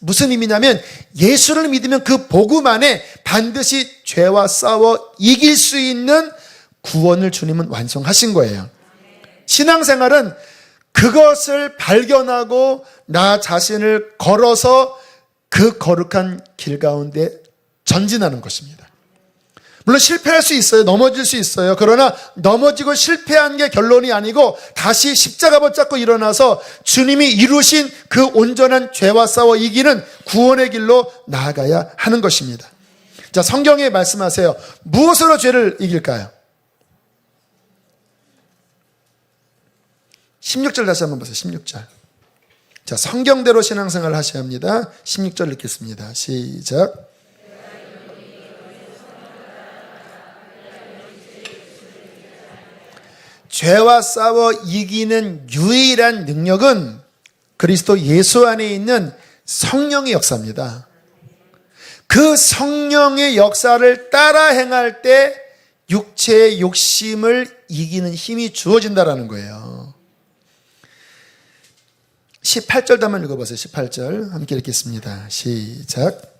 무슨 의미냐면 예수를 믿으면 그 복음 안에 반드시 죄와 싸워 이길 수 있는 구원을 주님은 완성하신 거예요. 신앙생활은 그것을 발견하고 나 자신을 걸어서 그 거룩한 길 가운데 전진하는 것입니다. 물론 실패할 수 있어요. 넘어질 수 있어요. 그러나 넘어지고 실패한 게 결론이 아니고 다시 십자가 붙잡고 일어나서 주님이 이루신 그 온전한 죄와 싸워 이기는 구원의 길로 나아가야 하는 것입니다. 자, 성경에 말씀하세요. 무엇으로 죄를 이길까요? 16절 다시 한번 보세요. 16절. 자, 성경대로 신앙생활을 하셔야 합니다. 16절 읽겠습니다. 시작. 죄와 싸워 이기는 유일한 능력은 그리스도 예수 안에 있는 성령의 역사입니다. 그 성령의 역사를 따라 행할 때 육체의 욕심을 이기는 힘이 주어진다는 거예요. 18절도 한번 읽어보세요. 18절 함께 읽겠습니다. 시작.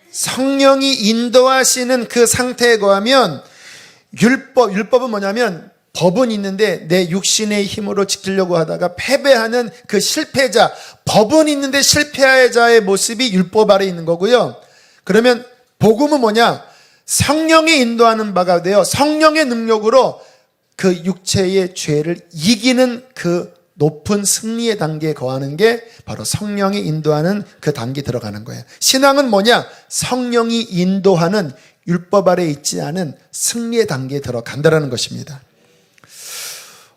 성령이 인도하시는 그 상태에 거하면 율법은 뭐냐면 법은 있는데 내 육신의 힘으로 지키려고 하다가 패배하는 그 실패자, 법은 있는데 실패한 자의 모습이 율법 아래 있는 거고요. 그러면 복음은 뭐냐? 성령이 인도하는 바가 되어 성령의 능력으로 그 육체의 죄를 이기는 그 높은 승리의 단계에 거하는 게 바로 성령이 인도하는 그 단계에 들어가는 거예요. 신앙은 뭐냐? 성령이 인도하는 율법 아래 있지 않은 승리의 단계에 들어간다는 것입니다.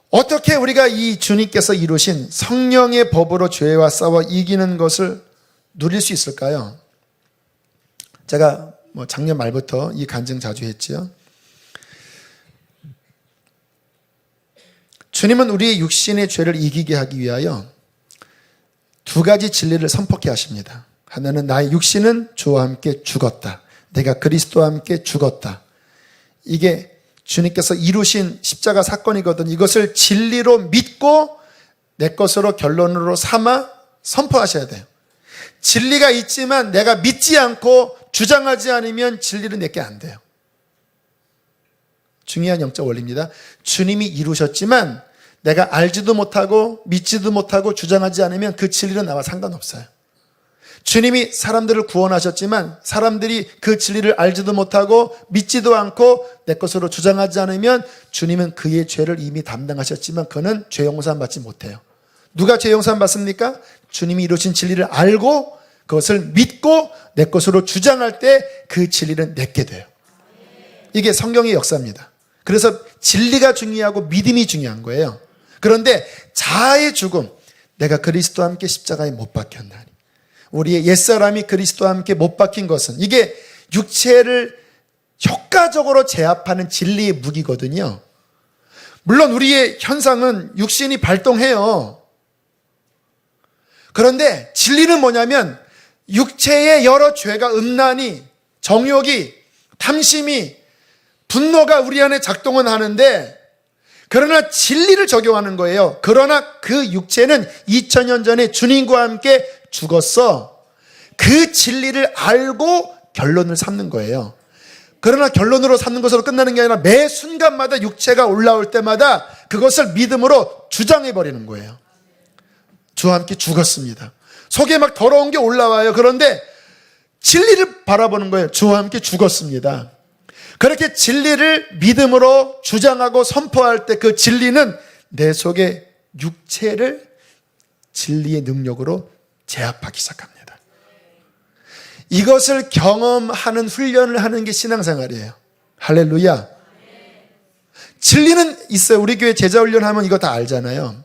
어떻게 우리가 이 주님께서 이루신 성령의 법으로 죄와 싸워 이기는 것을 누릴 수 있을까요? 제가 작년 말부터 이 간증 자주 했지요. 주님은 우리의 육신의 죄를 이기게 하기 위하여 두 가지 진리를 선포케 하십니다. 하나는 나의 육신은 주와 함께 죽었다. 내가 그리스도와 함께 죽었다. 이게 주님께서 이루신 십자가 사건이거든요. 이것을 진리로 믿고 내 것으로 결론으로 삼아 선포하셔야 돼요. 진리가 있지만 내가 믿지 않고 주장하지 않으면 진리는 내게 안 돼요. 중요한 영적 원리입니다. 주님이 이루셨지만 내가 알지도 못하고 믿지도 못하고 주장하지 않으면 그 진리는 나와 상관없어요. 주님이 사람들을 구원하셨지만 사람들이 그 진리를 알지도 못하고 믿지도 않고 내 것으로 주장하지 않으면 주님은 그의 죄를 이미 담당하셨지만 그는 죄 용서함 받지 못해요. 누가 죄 용서함 받습니까? 주님이 이루신 진리를 알고 그것을 믿고 내 것으로 주장할 때 그 진리는 내게 돼요. 이게 성경의 역사입니다. 그래서 진리가 중요하고 믿음이 중요한 거예요. 그런데 자아의 죽음, 내가 그리스도와 함께 십자가에 못 박혔나니, 우리의 옛사람이 그리스도와 함께 못 박힌 것은 이게 육체를 효과적으로 제압하는 진리의 무기거든요. 물론 우리의 현상은 육신이 발동해요. 그런데 진리는 뭐냐면 육체의 여러 죄가 음란이, 정욕이, 탐심이, 분노가 우리 안에 작동은 하는데 그러나 진리를 적용하는 거예요. 그러나 그 육체는 2000년 전에 주님과 함께 죽었어. 그 진리를 알고 결론을 삼는 거예요. 그러나 결론으로 삼는 것으로 끝나는 게 아니라 매 순간마다 육체가 올라올 때마다 그것을 믿음으로 주장해버리는 거예요. 주와 함께 죽었습니다. 속에 막 더러운 게 올라와요. 그런데 진리를 바라보는 거예요. 주와 함께 죽었습니다. 그렇게 진리를 믿음으로 주장하고 선포할 때 그 진리는 내 속에 육체를 진리의 능력으로 제압하기 시작합니다. 이것을 경험하는 훈련을 하는 게 신앙생활이에요. 할렐루야. 진리는 있어요. 우리 교회 제자훈련하면 이거 다 알잖아요.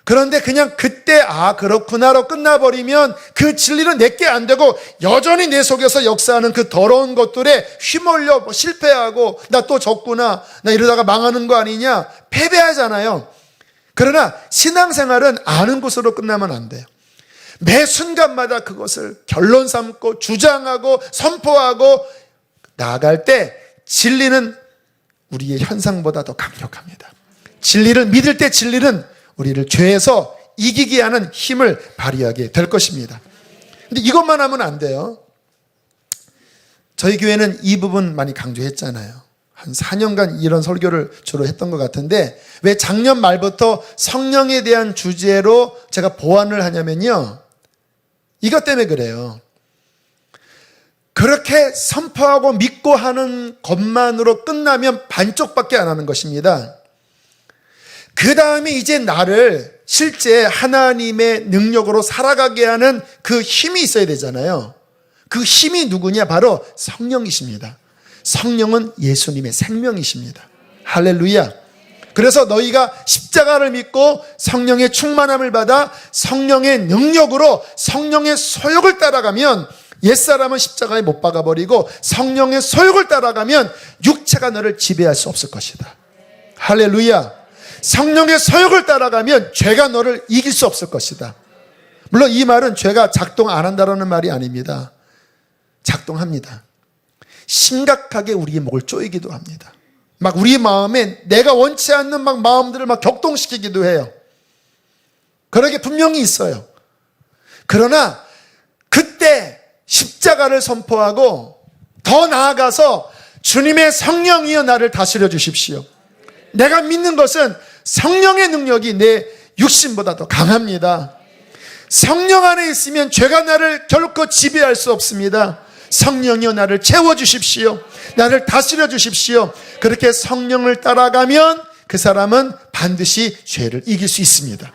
그런데 그냥 그때 그렇구나로 끝나버리면 그 진리는 내게 안 되고 여전히 내 속에서 역사하는 그 더러운 것들에 휘몰려 실패하고 나 또 졌구나, 나 이러다가 망하는 거 아니냐, 패배하잖아요. 그러나 신앙생활은 아는 것으로 끝나면 안 돼요. 매 순간마다 그것을 결론 삼고 주장하고 선포하고 나아갈 때 진리는 우리의 현상보다 더 강력합니다. 진리를 믿을 때 진리는 우리를 죄에서 이기게 하는 힘을 발휘하게 될 것입니다. 근데 이것만 하면 안 돼요. 저희 교회는 이 부분 많이 강조했잖아요. 한 4년간 이런 설교를 주로 했던 것 같은데 왜 작년 말부터 성령에 대한 주제로 제가 보완을 하냐면요. 이것 때문에 그래요. 그렇게 선포하고 믿고 하는 것만으로 끝나면 반쪽밖에 안 하는 것입니다. 그 다음에 이제 나를 실제 하나님의 능력으로 살아가게 하는 그 힘이 있어야 되잖아요. 그 힘이 누구냐? 바로 성령이십니다. 성령은 예수님의 생명이십니다. 할렐루야. 그래서 너희가 십자가를 믿고 성령의 충만함을 받아 성령의 능력으로 성령의 소욕을 따라가면 옛사람은 십자가에 못 박아버리고 성령의 소욕을 따라가면 육체가 너를 지배할 수 없을 것이다. 할렐루야. 성령의 소욕을 따라가면 죄가 너를 이길 수 없을 것이다. 물론 이 말은 죄가 작동 안 한다는 말이 아닙니다. 작동합니다. 심각하게 우리의 목을 조이기도 합니다. 막 우리 마음에 내가 원치 않는 막 마음들을 막 격동시키기도 해요. 그런 게 분명히 있어요. 그러나 그때 십자가를 선포하고 더 나아가서 주님의 성령이여 나를 다스려 주십시오. 내가 믿는 것은 성령의 능력이 내 육신보다 더 강합니다. 성령 안에 있으면 죄가 나를 결코 지배할 수 없습니다. 성령이여 나를 채워주십시오. 나를 다스려 주십시오. 그렇게 성령을 따라가면 그 사람은 반드시 죄를 이길 수 있습니다.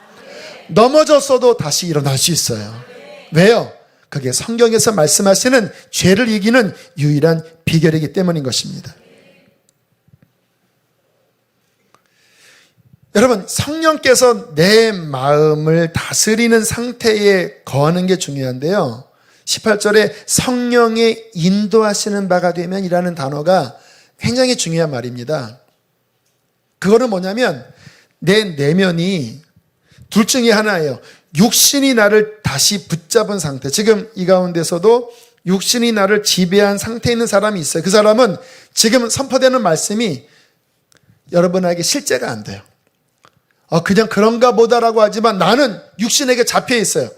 넘어졌어도 다시 일어날 수 있어요. 왜요? 그게 성경에서 말씀하시는 죄를 이기는 유일한 비결이기 때문인 것입니다. 여러분, 성령께서 내 마음을 다스리는 상태에 거하는 게 중요한데요. 18절에 성령의 인도하시는 바가 되면 이라는 단어가 굉장히 중요한 말입니다. 그거는 뭐냐면 내 내면이 둘 중에 하나예요. 육신이 나를 다시 붙잡은 상태. 지금 이 가운데서도 육신이 나를 지배한 상태에 있는 사람이 있어요. 그 사람은 지금 선포되는 말씀이 여러분에게 실제가 안 돼요. 그냥 그런가 보다라고 하지만 나는 육신에게 잡혀 있어요.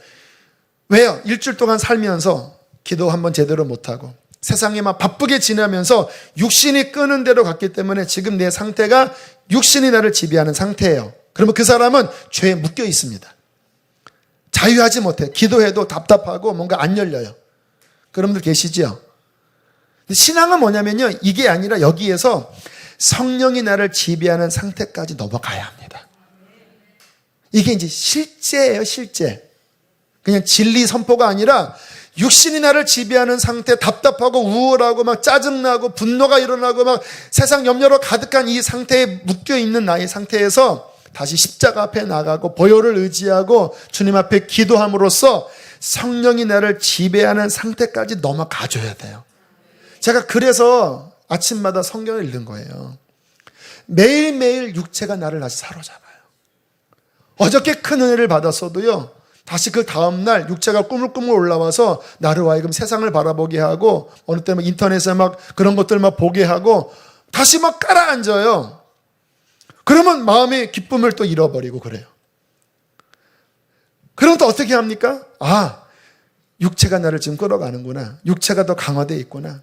왜요? 일주일 동안 살면서 기도 한번 제대로 못하고 세상에만 바쁘게 지내면서 육신이 끄는 대로 갔기 때문에 지금 내 상태가 육신이 나를 지배하는 상태예요. 그러면 그 사람은 죄에 묶여 있습니다. 자유하지 못해. 기도해도 답답하고 뭔가 안 열려요. 그런 분들 계시죠? 신앙은 뭐냐면요, 이게 아니라 여기에서 성령이 나를 지배하는 상태까지 넘어가야 합니다. 이게 이제 실제예요, 실제. 그냥 진리 선포가 아니라 육신이 나를 지배하는 상태, 답답하고 우울하고 막 짜증나고 분노가 일어나고 막 세상 염려로 가득한 이 상태에 묶여있는 나의 상태에서 다시 십자가 앞에 나가고 보혈을 의지하고 주님 앞에 기도함으로써 성령이 나를 지배하는 상태까지 넘어가줘야 돼요. 제가 그래서 아침마다 성경을 읽는 거예요. 매일매일 육체가 나를 다시 사로잡아요. 어저께 큰 은혜를 받았어도요, 다시 그 다음날 육체가 꾸물꾸물 올라와서 나를 하여금 세상을 바라보게 하고 어느 때 막 인터넷에 막 그런 것들 막 보게 하고 다시 막 깔아앉아요. 그러면 마음의 기쁨을 또 잃어버리고 그래요. 그럼 또 어떻게 합니까? 육체가 나를 지금 끌어가는구나. 육체가 더 강화되어 있구나.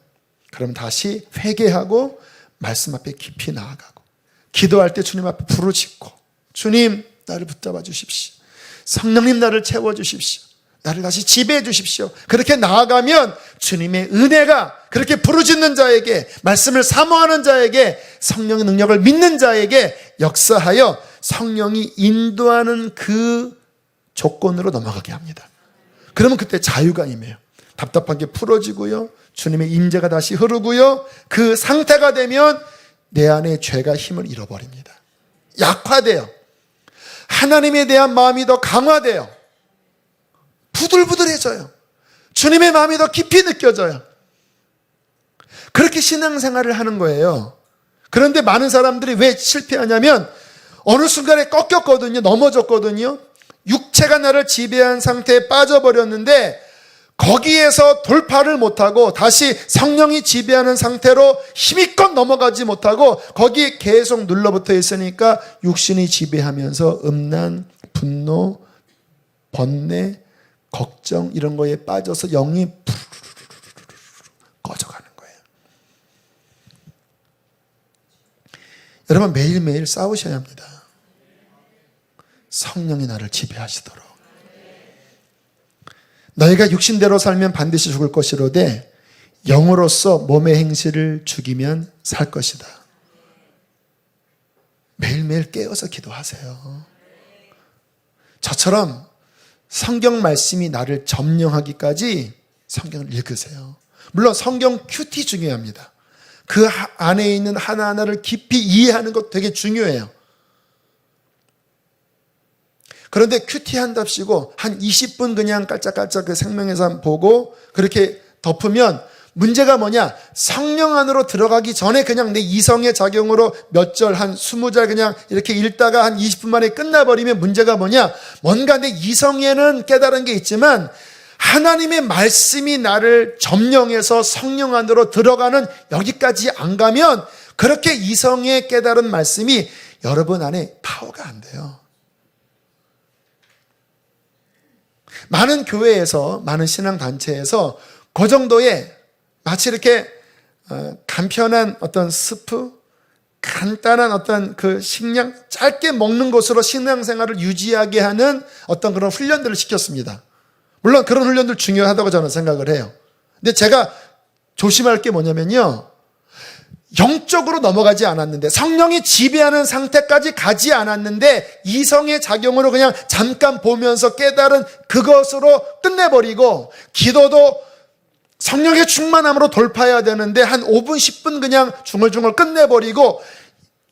그럼 다시 회개하고 말씀 앞에 깊이 나아가고 기도할 때 주님 앞에 부르짖고 주님 나를 붙잡아 주십시오. 성령님 나를 채워주십시오. 나를 다시 지배해 주십시오. 그렇게 나아가면 주님의 은혜가 그렇게 부르짖는 자에게, 말씀을 사모하는 자에게, 성령의 능력을 믿는 자에게 역사하여 성령이 인도하는 그 조건으로 넘어가게 합니다. 그러면 그때 자유가 임해요. 답답한 게 풀어지고요, 주님의 임재가 다시 흐르고요, 그 상태가 되면 내 안에 죄가 힘을 잃어버립니다. 약화돼요. 하나님에 대한 마음이 더 강화돼요. 부들부들해져요. 주님의 마음이 더 깊이 느껴져요. 그렇게 신앙생활을 하는 거예요. 그런데 많은 사람들이 왜 실패하냐면 어느 순간에 꺾였거든요. 넘어졌거든요. 육체가 나를 지배한 상태에 빠져버렸는데 거기에서 돌파를 못하고 다시 성령이 지배하는 상태로 힘껏 넘어가지 못하고 거기에 계속 눌러붙어 있으니까 육신이 지배하면서 음란, 분노, 번뇌, 걱정 이런 거에 빠져서 영이 꺼져가는 거예요. 여러분, 매일매일 싸우셔야 합니다. 성령이 나를 지배하시도록. 너희가 육신대로 살면 반드시 죽을 것이로되 영으로서 몸의 행실을 죽이면 살 것이다. 매일매일 깨어서 기도하세요. 저처럼 성경 말씀이 나를 점령하기까지 성경을 읽으세요. 물론 성경 큐티 중요합니다. 그 안에 있는 하나하나를 깊이 이해하는 것 되게 중요해요. 그런데 큐티 한답시고 한 20분 그냥 깔짝깔짝 그 생명에서 보고 그렇게 덮으면 문제가 뭐냐? 성령 안으로 들어가기 전에 그냥 내 이성의 작용으로 몇 절, 한 20절 그냥 이렇게 읽다가 한 20분 만에 끝나버리면 문제가 뭐냐? 뭔가 내 이성에는 깨달은 게 있지만 하나님의 말씀이 나를 점령해서 성령 안으로 들어가는 여기까지 안 가면 그렇게 이성의 깨달은 말씀이 여러분 안에 파워가 안 돼요. 많은 교회에서, 많은 신앙단체에서 그 정도의 마치 이렇게 간편한 어떤 스프, 간단한 어떤 그 식량, 짧게 먹는 것으로 신앙생활을 유지하게 하는 어떤 그런 훈련들을 시켰습니다. 물론 그런 훈련들 중요하다고 저는 생각을 해요. 근데 제가 조심할 게 뭐냐면요, 영적으로 넘어가지 않았는데, 성령이 지배하는 상태까지 가지 않았는데 이성의 작용으로 그냥 잠깐 보면서 깨달은 그것으로 끝내버리고, 기도도 성령의 충만함으로 돌파해야 되는데 한 5분 10분 그냥 중얼중얼 끝내버리고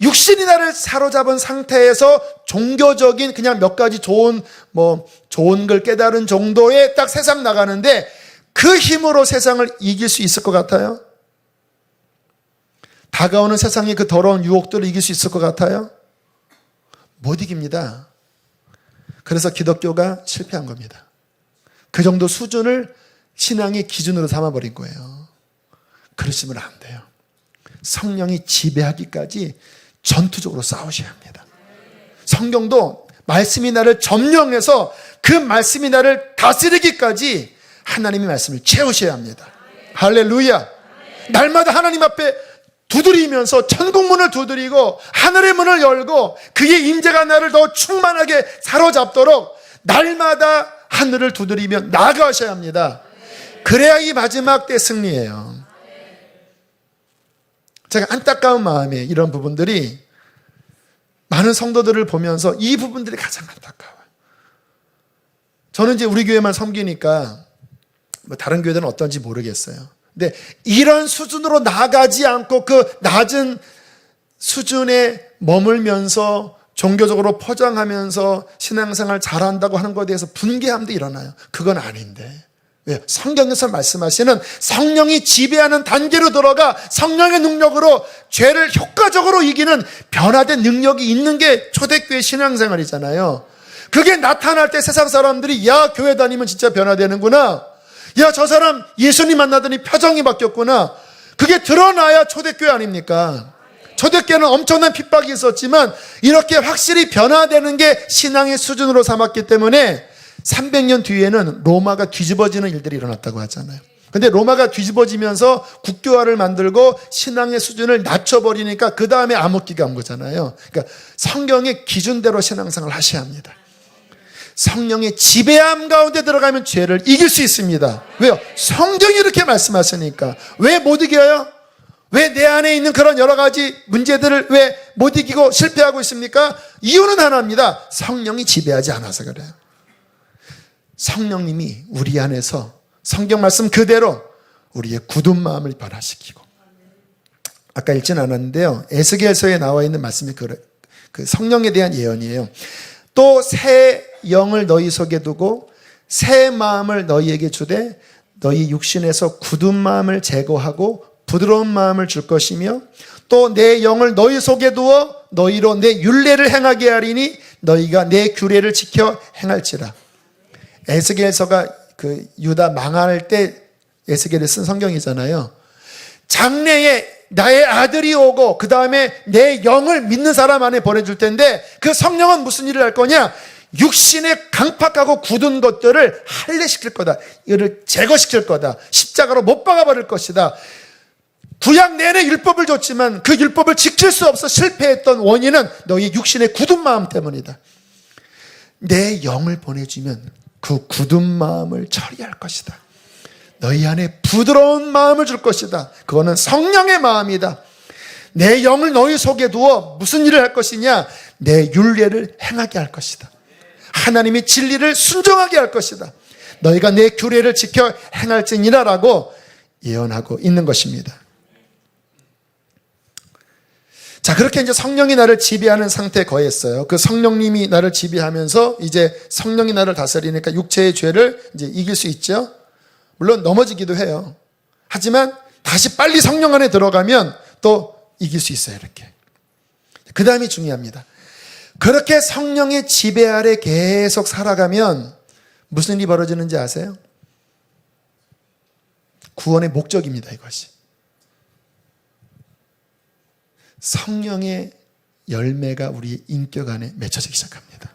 육신이 나를 사로잡은 상태에서 종교적인 그냥 몇 가지 좋은 걸 깨달은 정도에 딱 세상 나가는데 그 힘으로 세상을 이길 수 있을 것 같아요? 다가오는 세상의 그 더러운 유혹들을 이길 수 있을 것 같아요? 못 이깁니다. 그래서 기독교가 실패한 겁니다. 그 정도 수준을 신앙의 기준으로 삼아버린 거예요. 그러시면 안 돼요. 성령이 지배하기까지 전투적으로 싸우셔야 합니다. 성경도 말씀이 나를 점령해서 그 말씀이 나를 다스리기까지 하나님의 말씀을 채우셔야 합니다. 할렐루야. 날마다 하나님 앞에 두드리면서 천국문을 두드리고 하늘의 문을 열고 그의 임재가 나를 더 충만하게 사로잡도록 날마다 하늘을 두드리며 나아가셔야 합니다. 그래야 이 마지막 때 승리예요. 제가 안타까운 마음에 이런 부분들이 많은 성도들을 보면서 이 부분들이 가장 안타까워요. 저는 이제 우리 교회만 섬기니까 다른 교회들은 어떤지 모르겠어요. 근데 이런 수준으로 나아가지 않고 그 낮은 수준에 머물면서 종교적으로 포장하면서 신앙생활 잘한다고 하는 것에 대해서 분개함도 일어나요. 그건 아닌데. 왜요? 성경에서 말씀하시는 성령이 지배하는 단계로 들어가 성령의 능력으로 죄를 효과적으로 이기는 변화된 능력이 있는 게 초대교회 신앙생활이잖아요. 그게 나타날 때 세상 사람들이 야, 교회 다니면 진짜 변화되는구나. 야, 저 사람 예수님 만나더니 표정이 바뀌었구나. 그게 드러나야 초대교회 아닙니까? 초대교회는 엄청난 핍박이 있었지만 이렇게 확실히 변화되는 게 신앙의 수준으로 삼았기 때문에 300년 뒤에는 로마가 뒤집어지는 일들이 일어났다고 하잖아요. 근데 로마가 뒤집어지면서 국교화를 만들고 신앙의 수준을 낮춰버리니까 그 다음에 암흑기가 온 거잖아요. 그러니까 성경의 기준대로 신앙생활을 하셔야 합니다. 성령의 지배함 가운데 들어가면 죄를 이길 수 있습니다. 왜요? 성경이 이렇게 말씀하시니까. 왜 못 이겨요? 왜 내 안에 있는 그런 여러 가지 문제들을 왜 못 이기고 실패하고 있습니까? 이유는 하나입니다. 성령이 지배하지 않아서 그래요. 성령님이 우리 안에서 성경 말씀 그대로 우리의 굳은 마음을 변화시키고, 아까 읽진 않았는데요, 에스겔서에 나와 있는 말씀이 그 성령에 대한 예언이에요. 또 새 영을 너희 속에 두고 새 마음을 너희에게 주되 너희 육신에서 굳은 마음을 제거하고 부드러운 마음을 줄 것이며 또 내 영을 너희 속에 두어 너희로 내 율례를 행하게 하리니 너희가 내 규례를 지켜 행할지라. 에스겔서가 그 유다 망할 때 에스겔을 쓴 성경이잖아요. 장래에 나의 아들이 오고 그 다음에 내 영을 믿는 사람 안에 보내줄 텐데 그 성령은 무슨 일을 할 거냐? 육신의 강팍하고 굳은 것들을 할례시킬 거다. 이를 제거시킬 거다. 십자가로 못 박아버릴 것이다. 구약 내내 율법을 줬지만 그 율법을 지킬 수 없어 실패했던 원인은 너희 육신의 굳은 마음 때문이다. 내 영을 보내주면 그 굳은 마음을 처리할 것이다. 너희 안에 부드러운 마음을 줄 것이다. 그거는 성령의 마음이다. 내 영을 너희 속에 두어 무슨 일을 할 것이냐? 내 율례를 행하게 할 것이다. 하나님의 진리를 순종하게 할 것이다. 너희가 내 규례를 지켜 행할지니라라고 예언하고 있는 것입니다. 자, 그렇게 이제 성령이 나를 지배하는 상태에 거했어요. 그 성령님이 나를 지배하면서 이제 성령이 나를 다스리니까 육체의 죄를 이제 이길 수 있죠. 물론 넘어지기도 해요. 하지만 다시 빨리 성령 안에 들어가면 또 이길 수 있어요. 이렇게. 그 다음이 중요합니다. 그렇게 성령의 지배 아래 계속 살아가면 무슨 일이 벌어지는지 아세요? 구원의 목적입니다. 이것이. 성령의 열매가 우리 인격 안에 맺혀지기 시작합니다.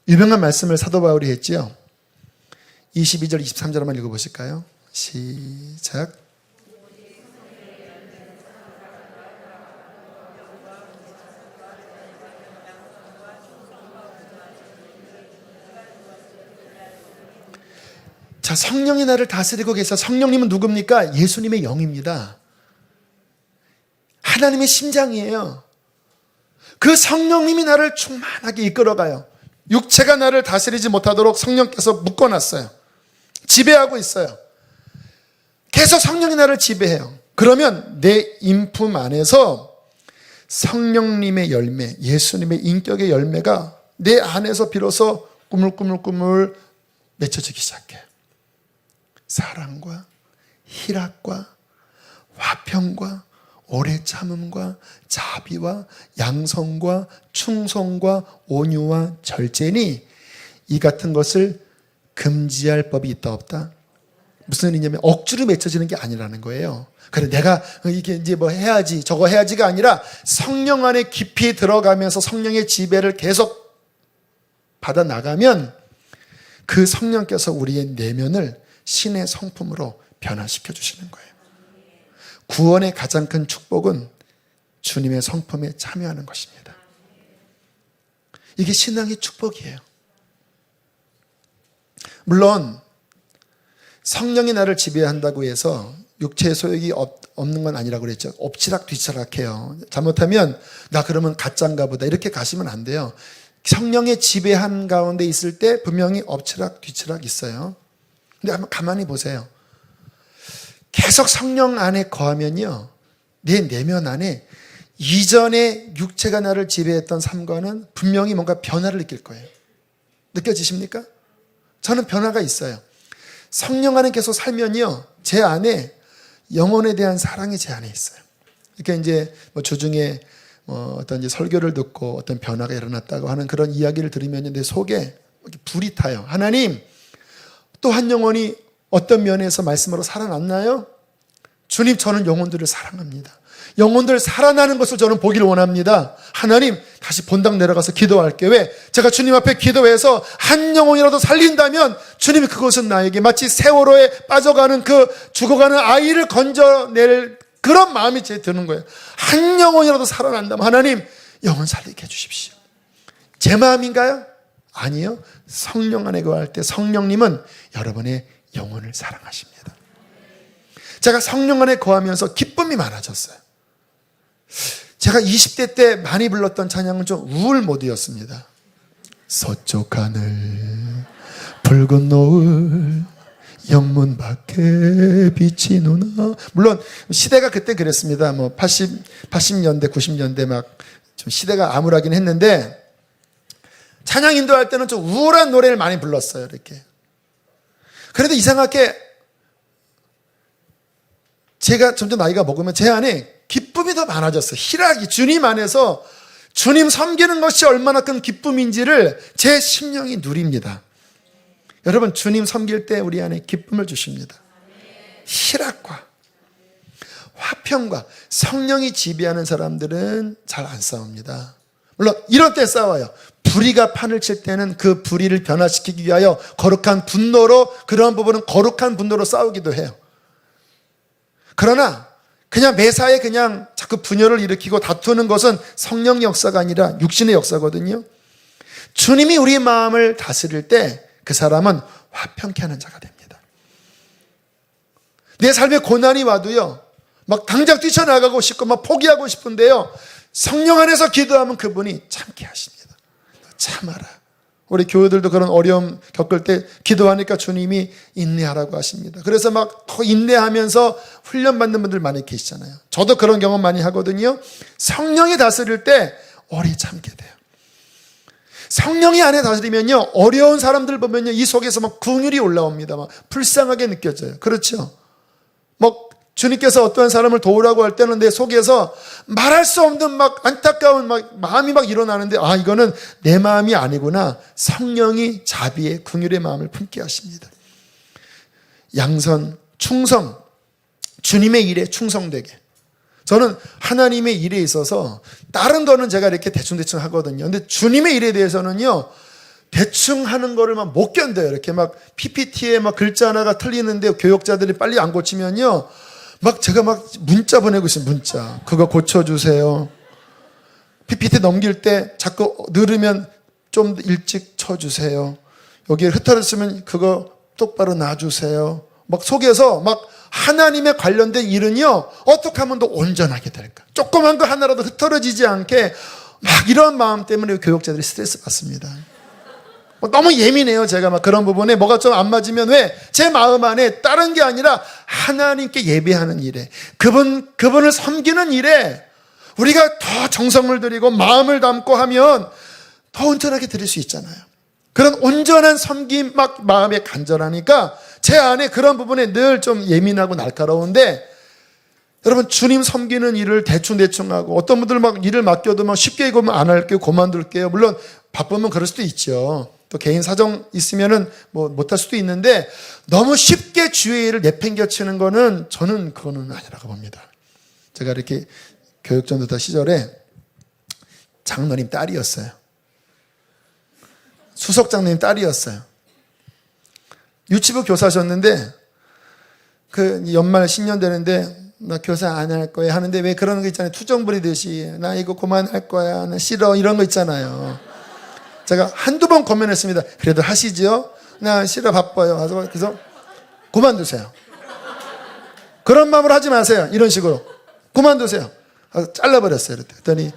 유명한 말씀을 사도 바울이 했지요. 22절 23절 한번 읽어보실까요? 시작. 자, 성령이 나를 다스리고 계셔. 성령님은 누굽니까? 예수님의 영입니다. 하나님의 심장이에요. 그 성령님이 나를 충만하게 이끌어가요. 육체가 나를 다스리지 못하도록 성령께서 묶어놨어요. 지배하고 있어요. 계속 성령이 나를 지배해요. 그러면 내 인품 안에서 성령님의 열매, 예수님의 인격의 열매가 내 안에서 비로소 꾸물꾸물꾸물 맺혀지기 시작해요. 사랑과 희락과 화평과 오래 참음과 자비와 양성과 충성과 온유와 절제니 이 같은 것을 금지할 법이 있다 없다? 무슨 의미냐면 억지로 맺혀지는 게 아니라는 거예요. 그래 내가 이게 이제 뭐 해야지 저거 해야지가 아니라 성령 안에 깊이 들어가면서 성령의 지배를 계속 받아 나가면 그 성령께서 우리의 내면을 신의 성품으로 변화시켜 주시는 거예요. 구원의 가장 큰 축복은 주님의 성품에 참여하는 것입니다. 이게 신앙의 축복이에요. 물론 성령이 나를 지배한다고 해서 육체의 소욕이 없는 건 아니라고 그랬죠. 엎치락뒤치락해요. 잘못하면 나 그러면 가짜인가 보다 이렇게 가시면 안 돼요. 성령의 지배한 가운데 있을 때 분명히 엎치락뒤치락 있어요. 근데 한번 가만히 보세요. 계속 성령 안에 거하면요, 내 내면 안에 이전에 육체가 나를 지배했던 삶과는 분명히 뭔가 변화를 느낄 거예요. 느껴지십니까? 저는 변화가 있어요. 성령 안에 계속 살면요, 제 안에 영혼에 대한 사랑이 제 안에 있어요. 이렇게 이제 뭐 주중에 어떤 이제 설교를 듣고 어떤 변화가 일어났다고 하는 그런 이야기를 들으면 내 속에 불이 타요. 하나님, 또 한 영혼이 어떤 면에서 말씀으로 살아났나요? 주님, 저는 영혼들을 사랑합니다. 영혼들 살아나는 것을 저는 보기를 원합니다. 하나님, 다시 본당 내려가서 기도할게요. 왜? 제가 주님 앞에 기도해서 한 영혼이라도 살린다면 주님이 그것은 나에게 마치 세월호에 빠져가는 그 죽어가는 아이를 건져낼 그런 마음이 제 드는 거예요. 한 영혼이라도 살아난다면 하나님, 영혼 살리게 해주십시오. 제 마음인가요? 아니요. 성령 안에 거할 때 성령님은 여러분의 영혼을 사랑하십니다. 제가 성령 안에 거하면서 기쁨이 많아졌어요. 제가 20대 때 많이 불렀던 찬양은 좀 우울 모드였습니다. 서쪽 하늘 붉은 노을 영문 밖에 빛이 누나. 물론 시대가 그때 그랬습니다. 뭐 80년대 90년대 막 좀 시대가 암울하긴 했는데 찬양 인도할 때는 좀 우울한 노래를 많이 불렀어요. 이렇게. 그래도 이상하게 제가 점점 나이가 먹으면 제 안에 기쁨이 더 많아졌어요. 희락이 주님 안에서 주님 섬기는 것이 얼마나 큰 기쁨인지를 제 심령이 누립니다. 여러분, 주님 섬길 때 우리 안에 기쁨을 주십니다. 희락과 화평과 성령이 지배하는 사람들은 잘 안 싸웁니다. 물론 이런 때 싸워요. 불의가 판을 칠 때는 그 불의를 변화시키기 위하여 거룩한 분노로, 그러한 부분은 거룩한 분노로 싸우기도 해요. 그러나 그냥 매사에 그냥 자꾸 분열을 일으키고 다투는 것은 성령의 역사가 아니라 육신의 역사거든요. 주님이 우리 마음을 다스릴 때 그 사람은 화평케 하는 자가 됩니다. 내 삶에 고난이 와도요, 막 당장 뛰쳐나가고 싶고 막 포기하고 싶은데요, 성령 안에서 기도하면 그분이 참게 하십니다. 참아라. 우리 교회들도 그런 어려움 겪을 때 기도하니까 주님이 인내하라고 하십니다. 그래서 막 더 인내하면서 훈련받는 분들 많이 계시잖아요. 저도 그런 경험 많이 하거든요. 성령이 다스릴 때 오래 참게 돼요. 성령이 안에 다스리면요, 어려운 사람들 보면요, 이 속에서 막 긍휼이 올라옵니다. 막 불쌍하게 느껴져요. 그렇죠? 막 주님께서 어떠한 사람을 도우라고 할 때는 내 속에서 말할 수 없는 막 안타까운 막 마음이 막 일어나는데, 아, 이거는 내 마음이 아니구나. 성령이 자비의 긍휼의 마음을 품게 하십니다. 양선, 충성, 주님의 일에 충성되게. 저는 하나님의 일에 있어서 다른 거는 제가 이렇게 대충대충 하거든요. 근데 주님의 일에 대해서는요, 대충 하는 거를 막 못 견뎌요. 이렇게 막 PPT에 막 글자 하나가 틀리는데 교역자들이 빨리 안 고치면요, 막 제가 막 문자 보내고 있어요. 문자. 그거 고쳐주세요. PPT 넘길 때 자꾸 늘으면 좀 일찍 쳐주세요. 여기에 흐트러졌으면 그거 똑바로 놔주세요. 막 속에서 막 하나님에 관련된 일은요, 어떻게 하면 더 온전하게 될까? 조그만 거 하나라도 흐트러지지 않게 막 이런 마음 때문에 교역자들이 스트레스 받습니다. 너무 예민해요. 제가 막 그런 부분에 뭐가 좀 안 맞으면 왜? 제 마음 안에 다른 게 아니라 하나님께 예배하는 일에, 그분을 섬기는 일에 우리가 더 정성을 들이고 마음을 담고 하면 더 온전하게 드릴 수 있잖아요. 그런 온전한 섬김 막 마음에 간절하니까 제 안에 그런 부분에 늘 좀 예민하고 날카로운데, 여러분, 주님 섬기는 일을 대충대충 하고, 어떤 분들 막 일을 맡겨도 막 쉽게 이거면 안 할게요, 그만둘게요. 물론 바쁘면 그럴 수도 있죠. 또 개인 사정 있으면은 뭐 못할 수도 있는데, 너무 쉽게 주의 일을 내팽겨치는 거는 저는 그거는 아니라고 봅니다. 제가 이렇게 교육전도사 시절에 장로님 딸이었어요. 수석장로님 딸이었어요. 유치부 교사셨는데, 그 연말 신년 되는데 나 교사 안 할 거야 하는데, 왜 그러는 거 있잖아요. 투정 부리듯이 나 이거 그만할 거야, 나 싫어, 이런 거 있잖아요. 제가 한두 번 고민했습니다. 그래도 하시죠? 나 싫어, 바빠요. 그래서 그만두세요. 그런 마음으로 하지 마세요. 이런 식으로 그만두세요. 잘라버렸어요. 그랬더니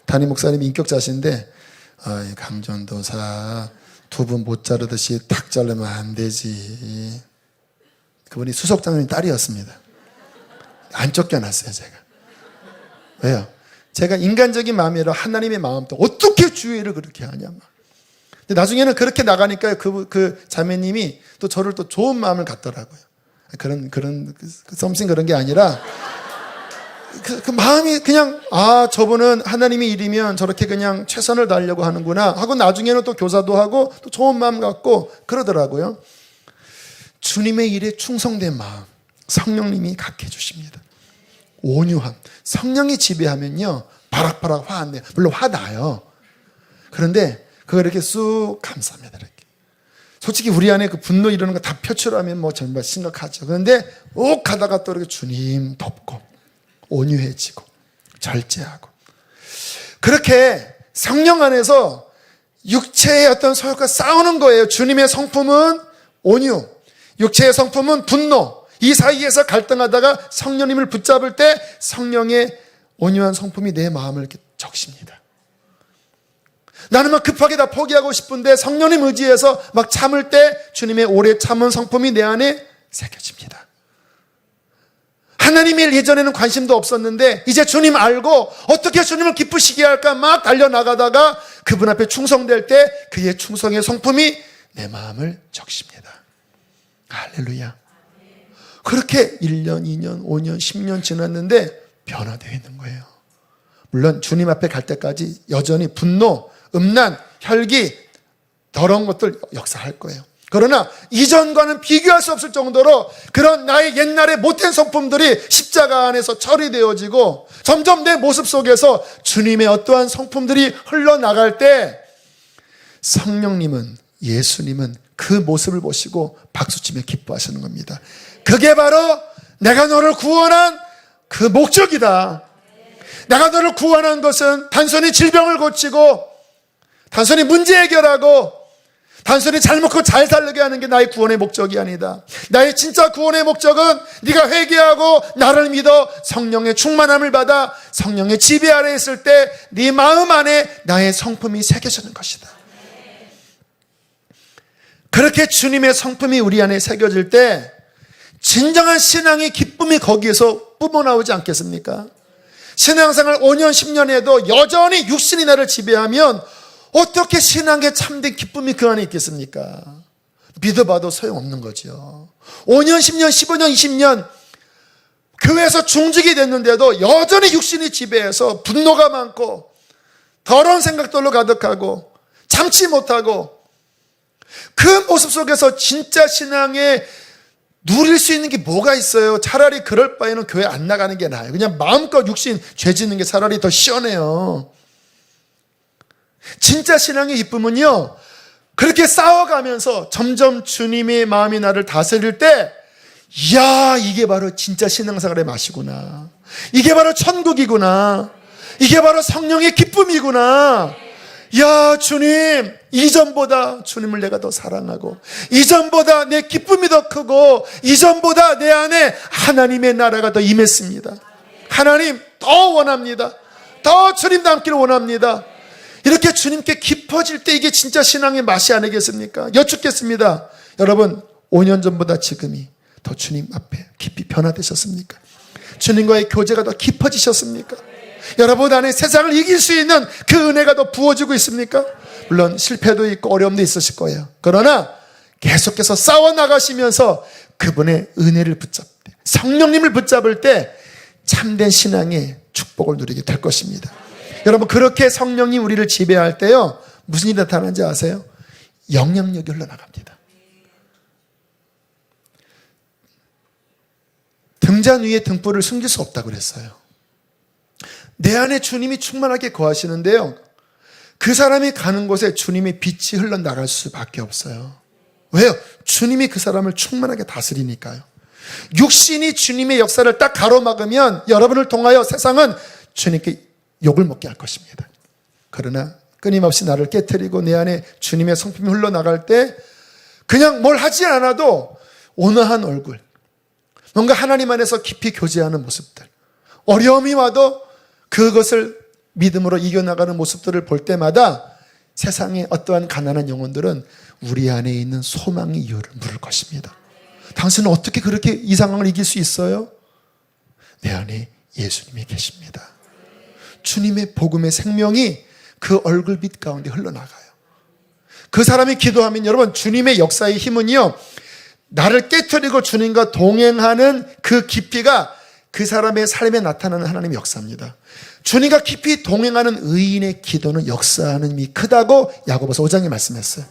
담임 목사님이 인격자신데, 강전도사 두 분 못 자르듯이 탁 자르면 안 되지. 그분이 수석장로님 딸이었습니다. 안 쫓겨났어요, 제가. 왜요? 제가 인간적인 마음이라 하나님의 마음도 어떻게 주의를 그렇게 하냐. 근데 나중에는 그렇게 나가니까 그 자매님이 또 저를 또 좋은 마음을 갖더라고요. 그런 썸씽 그런 게 아니라, 그 마음이 그냥, 저분은 하나님의 일이면 저렇게 그냥 최선을 다하려고 하는구나 하고, 나중에는 또 교사도 하고 또 좋은 마음 갖고 그러더라고요. 주님의 일에 충성된 마음, 성령님이 갖게 해주십니다. 온유함. 성령이 지배하면요, 바락바락 화 안 내요. 물론 화 나요. 그런데 그걸 이렇게 쑥 감쌉니다. 이렇게. 솔직히 우리 안에 그 분노 이러는 거 다 표출하면 뭐 정말 심각하죠. 그런데 욱 가다가 또 이렇게 주님 덮고 온유해지고 절제하고, 그렇게 성령 안에서 육체의 어떤 소욕과 싸우는 거예요. 주님의 성품은 온유, 육체의 성품은 분노. 이 사이에서 갈등하다가 성령님을 붙잡을 때 성령의 온유한 성품이 내 마음을 이렇게 적십니다. 나는 막 급하게 다 포기하고 싶은데 성령님 의지해서 막 참을 때 주님의 오래 참은 성품이 내 안에 새겨집니다. 하나님의 일 예전에는 관심도 없었는데 이제 주님 알고 어떻게 주님을 기쁘시게 할까 막 달려나가다가 그분 앞에 충성될 때 그의 충성의 성품이 내 마음을 적십니다. 할렐루야. 그렇게 1년, 2년, 5년, 10년 지났는데 변화되어 있는 거예요. 물론 주님 앞에 갈 때까지 여전히 분노, 음란, 혈기, 더러운 것들 역사할 거예요. 그러나 이전과는 비교할 수 없을 정도로 그런 나의 옛날의 못된 성품들이 십자가 안에서 처리되어지고 점점 내 모습 속에서 주님의 어떠한 성품들이 흘러나갈 때 성령님은, 예수님은 그 모습을 보시고 박수치며 기뻐하시는 겁니다. 그게 바로 내가 너를 구원한 그 목적이다. 내가 너를 구원한 것은 단순히 질병을 고치고 단순히 문제 해결하고 단순히 잘 먹고 잘 살게 하는 게 나의 구원의 목적이 아니다. 나의 진짜 구원의 목적은 네가 회개하고 나를 믿어 성령의 충만함을 받아 성령의 지배 아래 있을 때 네 마음 안에 나의 성품이 새겨지는 것이다. 그렇게 주님의 성품이 우리 안에 새겨질 때 진정한 신앙의 기쁨이 거기에서 뿜어나오지 않겠습니까? 신앙생활 5년 10년 해도 여전히 육신이 나를 지배하면 어떻게 신앙의 참된 기쁨이 그 안에 있겠습니까? 믿어봐도 소용없는 거죠. 5년, 10년, 15년, 20년 교회에서 중직이 됐는데도 여전히 육신이 지배해서 분노가 많고 더러운 생각들로 가득하고 참지 못하고 그 모습 속에서 진짜 신앙에 누릴 수 있는 게 뭐가 있어요? 차라리 그럴 바에는 교회 안 나가는 게 나아요. 그냥 마음껏 육신 죄 짓는 게 차라리 더 시원해요. 진짜 신앙의 기쁨은요, 그렇게 싸워가면서 점점 주님의 마음이 나를 다스릴 때, 이야, 이게 바로 진짜 신앙생활의 맛이구나. 이게 바로 천국이구나. 이게 바로 성령의 기쁨이구나. 야, 주님, 이전보다 주님을 내가 더 사랑하고, 이전보다 내 기쁨이 더 크고, 이전보다 내 안에 하나님의 나라가 더 임했습니다. 하나님 더 원합니다. 더 주님 닮기를 원합니다. 이렇게 주님께 깊어질 때 이게 진짜 신앙의 맛이 아니겠습니까? 여쭙겠습니다. 여러분, 5년 전보다 지금이 더 주님 앞에 깊이 변화되셨습니까? 주님과의 교제가 더 깊어지셨습니까? 여러분 안에 세상을 이길 수 있는 그 은혜가 더 부어지고 있습니까? 물론 실패도 있고 어려움도 있으실 거예요. 그러나 계속해서 싸워나가시면서 그분의 은혜를 붙잡을 때, 성령님을 붙잡을 때 참된 신앙의 축복을 누리게 될 것입니다. 여러분, 그렇게 성령님 우리를 지배할 때요, 무슨 일이 나타나는지 아세요? 영향력이 흘러나갑니다. 등잔 위에 등불을 숨길 수 없다고 그랬어요. 내 안에 주님이 충만하게 거하시는데요, 그 사람이 가는 곳에 주님의 빛이 흘러나갈 수밖에 없어요. 왜요? 주님이 그 사람을 충만하게 다스리니까요. 육신이 주님의 역사를 딱 가로막으면 여러분을 통하여 세상은 주님께 욕을 먹게 할 것입니다. 그러나 끊임없이 나를 깨트리고 내 안에 주님의 성품이 흘러나갈 때 그냥 뭘 하지 않아도 온화한 얼굴, 뭔가 하나님 안에서 깊이 교제하는 모습들, 어려움이 와도 그것을 믿음으로 이겨나가는 모습들을 볼 때마다 세상의 어떠한 가난한 영혼들은 우리 안에 있는 소망의 이유를 물을 것입니다. 당신은 어떻게 그렇게 이 상황을 이길 수 있어요? 내 안에 예수님이 계십니다. 주님의 복음의 생명이 그 얼굴빛 가운데 흘러나가요. 그 사람이 기도하면 여러분, 주님의 역사의 힘은요, 나를 깨트리고 주님과 동행하는 그 깊이가 그 사람의 삶에 나타나는 하나님의 역사입니다. 주님과 깊이 동행하는 의인의 기도는 역사하는 힘이 크다고 야고보서 5장에 말씀했어요.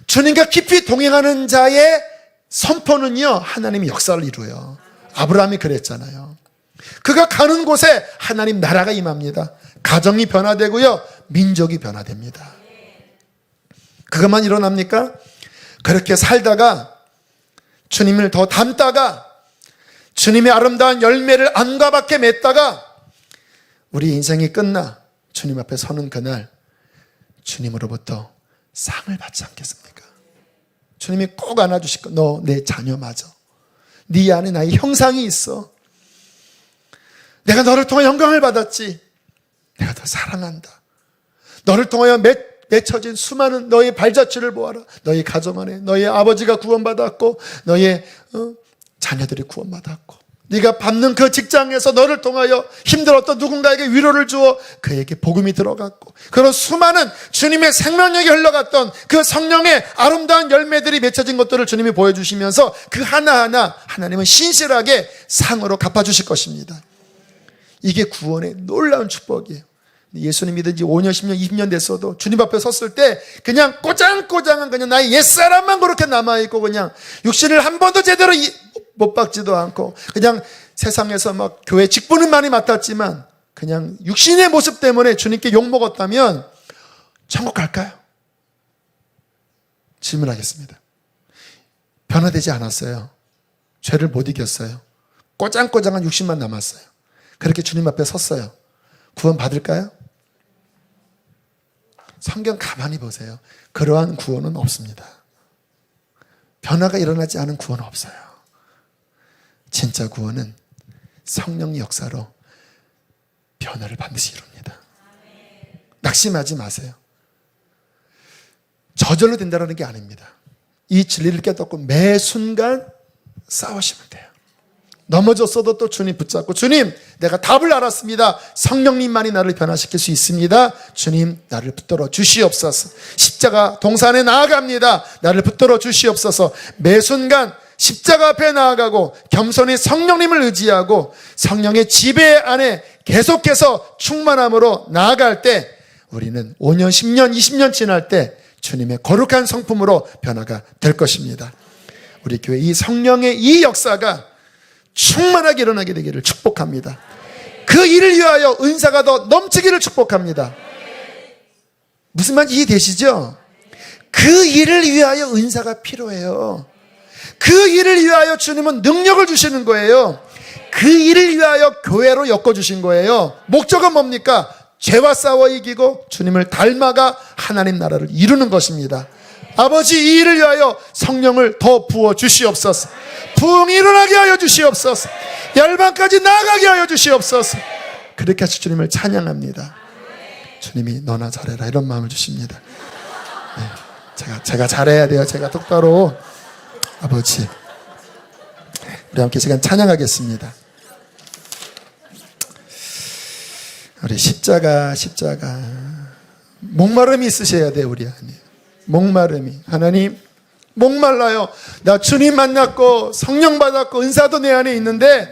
주님과 깊이 동행하는 자의 선포는요, 하나님의 역사를 이루어요. 아브라함이 그랬잖아요. 그가 가는 곳에 하나님 나라가 임합니다. 가정이 변화되고요, 민족이 변화됩니다. 그것만 일어납니까? 그렇게 살다가 주님을 더 닮다가 주님의 아름다운 열매를 안과 밖에 맺다가 우리 인생이 끝나 주님 앞에 서는 그날 주님으로부터 상을 받지 않겠습니까? 주님이 꼭 안아주실 거, 너 내 자녀 맞아. 네 안에 나의 형상이 있어. 내가 너를 통해 영광을 받았지. 내가 더 사랑한다. 너를 통하여 맺혀진 수많은 너의 발자취를 보아라. 너의 가정 안에 너의 아버지가 구원받았고 너의 자녀들이 구원받았고 네가 받는 그 직장에서 너를 통하여 힘들었던 누군가에게 위로를 주어 그에게 복음이 들어갔고 그런 수많은 주님의 생명력이 흘러갔던 그 성령의 아름다운 열매들이 맺혀진 것들을 주님이 보여주시면서 그 하나하나 하나님은 신실하게 상으로 갚아주실 것입니다. 이게 구원의 놀라운 축복이에요. 예수님 믿은 지 5년, 10년, 20년 됐어도 주님 앞에 섰을 때 그냥 꼬장꼬장한 그냥 나의 옛사람만 그렇게 남아있고 그냥 육신을 한 번도 제대로 못 박지도 않고 그냥 세상에서 막 교회 직분은 많이 맡았지만 그냥 육신의 모습 때문에 주님께 욕먹었다면 천국 갈까요? 질문하겠습니다. 변화되지 않았어요. 죄를 못 이겼어요. 꼬장꼬장한 육신만 남았어요. 그렇게 주님 앞에 섰어요. 구원 받을까요? 성경 가만히 보세요. 그러한 구원은 없습니다. 변화가 일어나지 않은 구원은 없어요. 진짜 구원은 성령의 역사로 변화를 반드시 이룹니다. 낙심하지 마세요. 저절로 된다는 게 아닙니다. 이 진리를 깨닫고 매 순간 싸우시면 돼요. 넘어졌어도 또 주님 붙잡고, 주님, 내가 답을 알았습니다. 성령님만이 나를 변화시킬 수 있습니다. 주님, 나를 붙들어 주시옵소서. 십자가 동산에 나아갑니다. 나를 붙들어 주시옵소서. 매 순간 십자가 앞에 나아가고 겸손히 성령님을 의지하고 성령의 지배 안에 계속해서 충만함으로 나아갈 때, 우리는 5년, 10년, 20년 지날 때 주님의 거룩한 성품으로 변화가 될 것입니다. 우리 교회 이 성령의 이 역사가 충만하게 일어나게 되기를 축복합니다. 그 일을 위하여 은사가 더 넘치기를 축복합니다. 무슨 말인지 이해되시죠? 그 일을 위하여 은사가 필요해요. 그 일을 위하여 주님은 능력을 주시는 거예요. 그 일을 위하여 교회로 엮어주신 거예요. 목적은 뭡니까? 죄와 싸워 이기고 주님을 닮아가 하나님 나라를 이루는 것입니다. 아버지, 이 일을 위하여 성령을 더 부어 주시옵소서. 부흥이 일어나게 하여 주시옵소서. 열방까지 나아가게 하여 주시옵소서. 그렇게 해서 주님을 찬양합니다. 주님이 너나 잘해라, 이런 마음을 주십니다. 네, 제가 잘해야 돼요. 제가 똑바로. 아버지, 우리 함께 시간 찬양하겠습니다. 우리 십자가 목마름이 있으셔야 돼요. 우리 안에 목마름이. 하나님, 목말라요. 나 주님 만났고 성령 받았고 은사도 내 안에 있는데,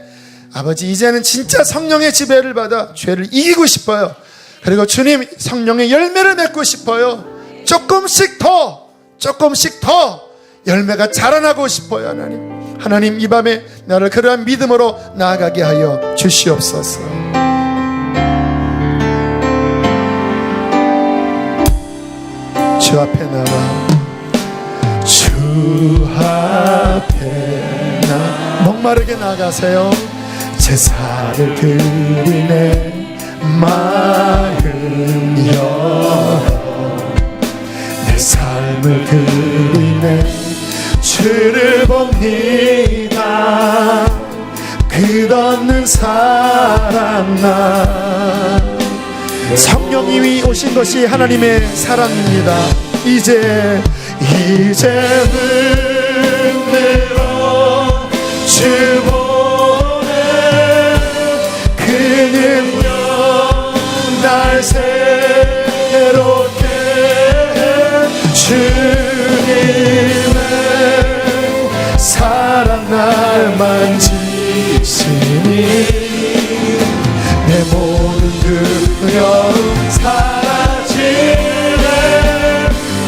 아버지, 이제는 진짜 성령의 지배를 받아 죄를 이기고 싶어요. 그리고 주님, 성령의 열매를 맺고 싶어요. 조금씩 더 열매가 자라나고 싶어요. 하나님, 이 밤에 나를 그러한 믿음으로 나아가게 하여 주시옵소서. 주 앞에 나와, 주 앞에 목마르게 나가세요. 제사를 드리네 마음이여, 내 삶을 드리네. 주를 봅니다. 끝없는 사랑 나. 성령님이 오신 것이 하나님의 사랑입니다. 이제 흔들어 주 보내. 그 능력 날 새롭게 해. 주님의 사랑 날 만지시니 내 모든 두려움 사라지네.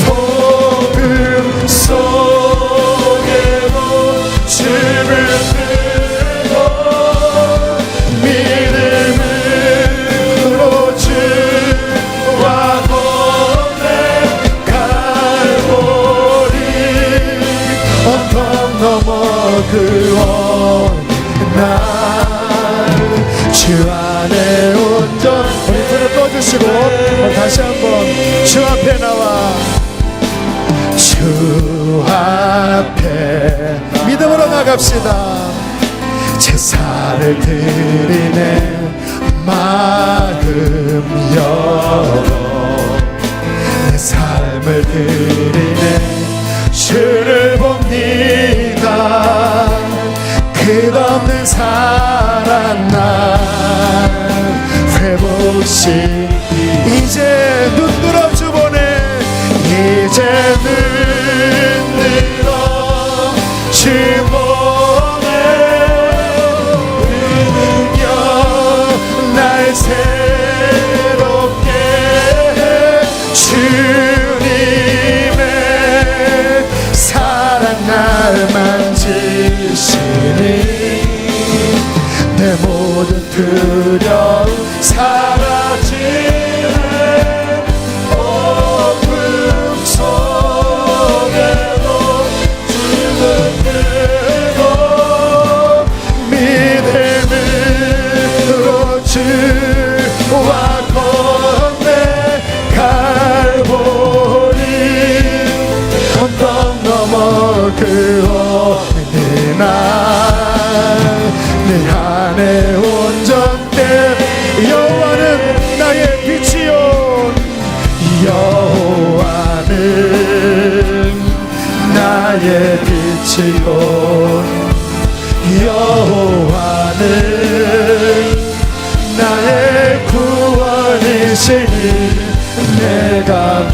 복음 속에도 주를 들고 믿음으로 주와 건네. 갈보리 언덕 넘어 그 날 주 안에 온전. 우리 불을 꺼주시고 다시 한번 주 앞에 나와, 주 앞에 믿음으로 나갑시다. 제사를 드리네 마음여, 내 삶을 드리네. 주를 봅니다. 끝없는 사랑 날 회복시. 이제 눈 들어 주 보내. 이제 눈 들어 주 보내. 그 능력 날 새롭게 해. 주님의 사랑 날 만지시니 내 모든 두려움 사라지네. 어둠 속에도 주는 뜨고 믿음으로 주와 건네. 갈보리 언덕 넘어 그 어느 날 내 안에 온전대. 여호와는 나의 빛이요, 여호와는 나의 빛이요, 여호와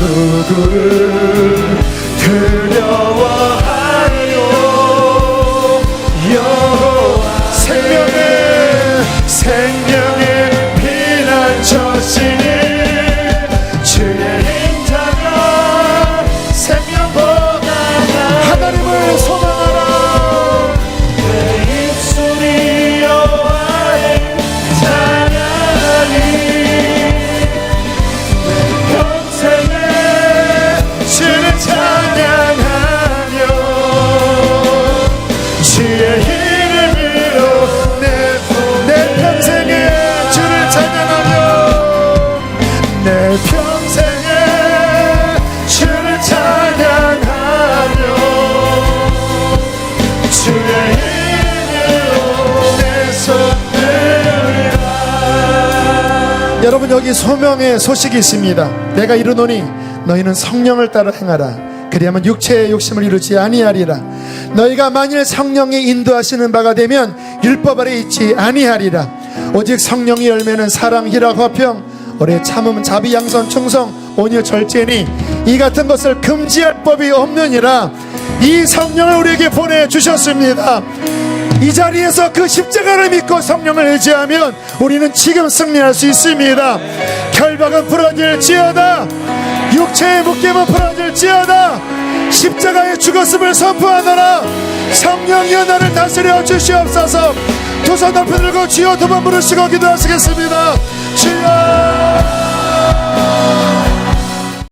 누구를 두려워하요. 여호와 생명의 피난처시니 주의 인자가 생명보다 하나님을 소망하라. 내 입술이 여호와의 찬양하니 내 평생에 주를 찬양하며 주의 이름으로 내 평생에 주를 찬양하며 내 평생에 주를 찬양하며 주의 이름으로 내 손 들리라. 여러분, 여기 소명의 소식이 있습니다. 내가 이르노니 너희는 성령을 따라 행하라. 그리하면 육체의 욕심을 이루지 아니하리라. 너희가 만일 성령이 인도하시는 바가 되면 율법 아래 있지 아니하리라. 오직 성령의 열매는 사랑, 희락, 화평, 오래 참음, 자비, 양선, 충성, 온유, 절제니 이 같은 것을 금지할 법이 없느니라. 이 성령을 우리에게 보내주셨습니다. 이 자리에서 그 십자가를 믿고 성령을 의지하면 우리는 지금 승리할 수 있습니다. 결박은 풀어질지어다, 육체의 묶임은 풀어질지어다, 십자가에 죽었음을 선포하노라. 성령이여 나를 다스려 주시옵소서. 두 손 높이 들고 주여 두 번 부르시고 기도하시겠습니다. 주여.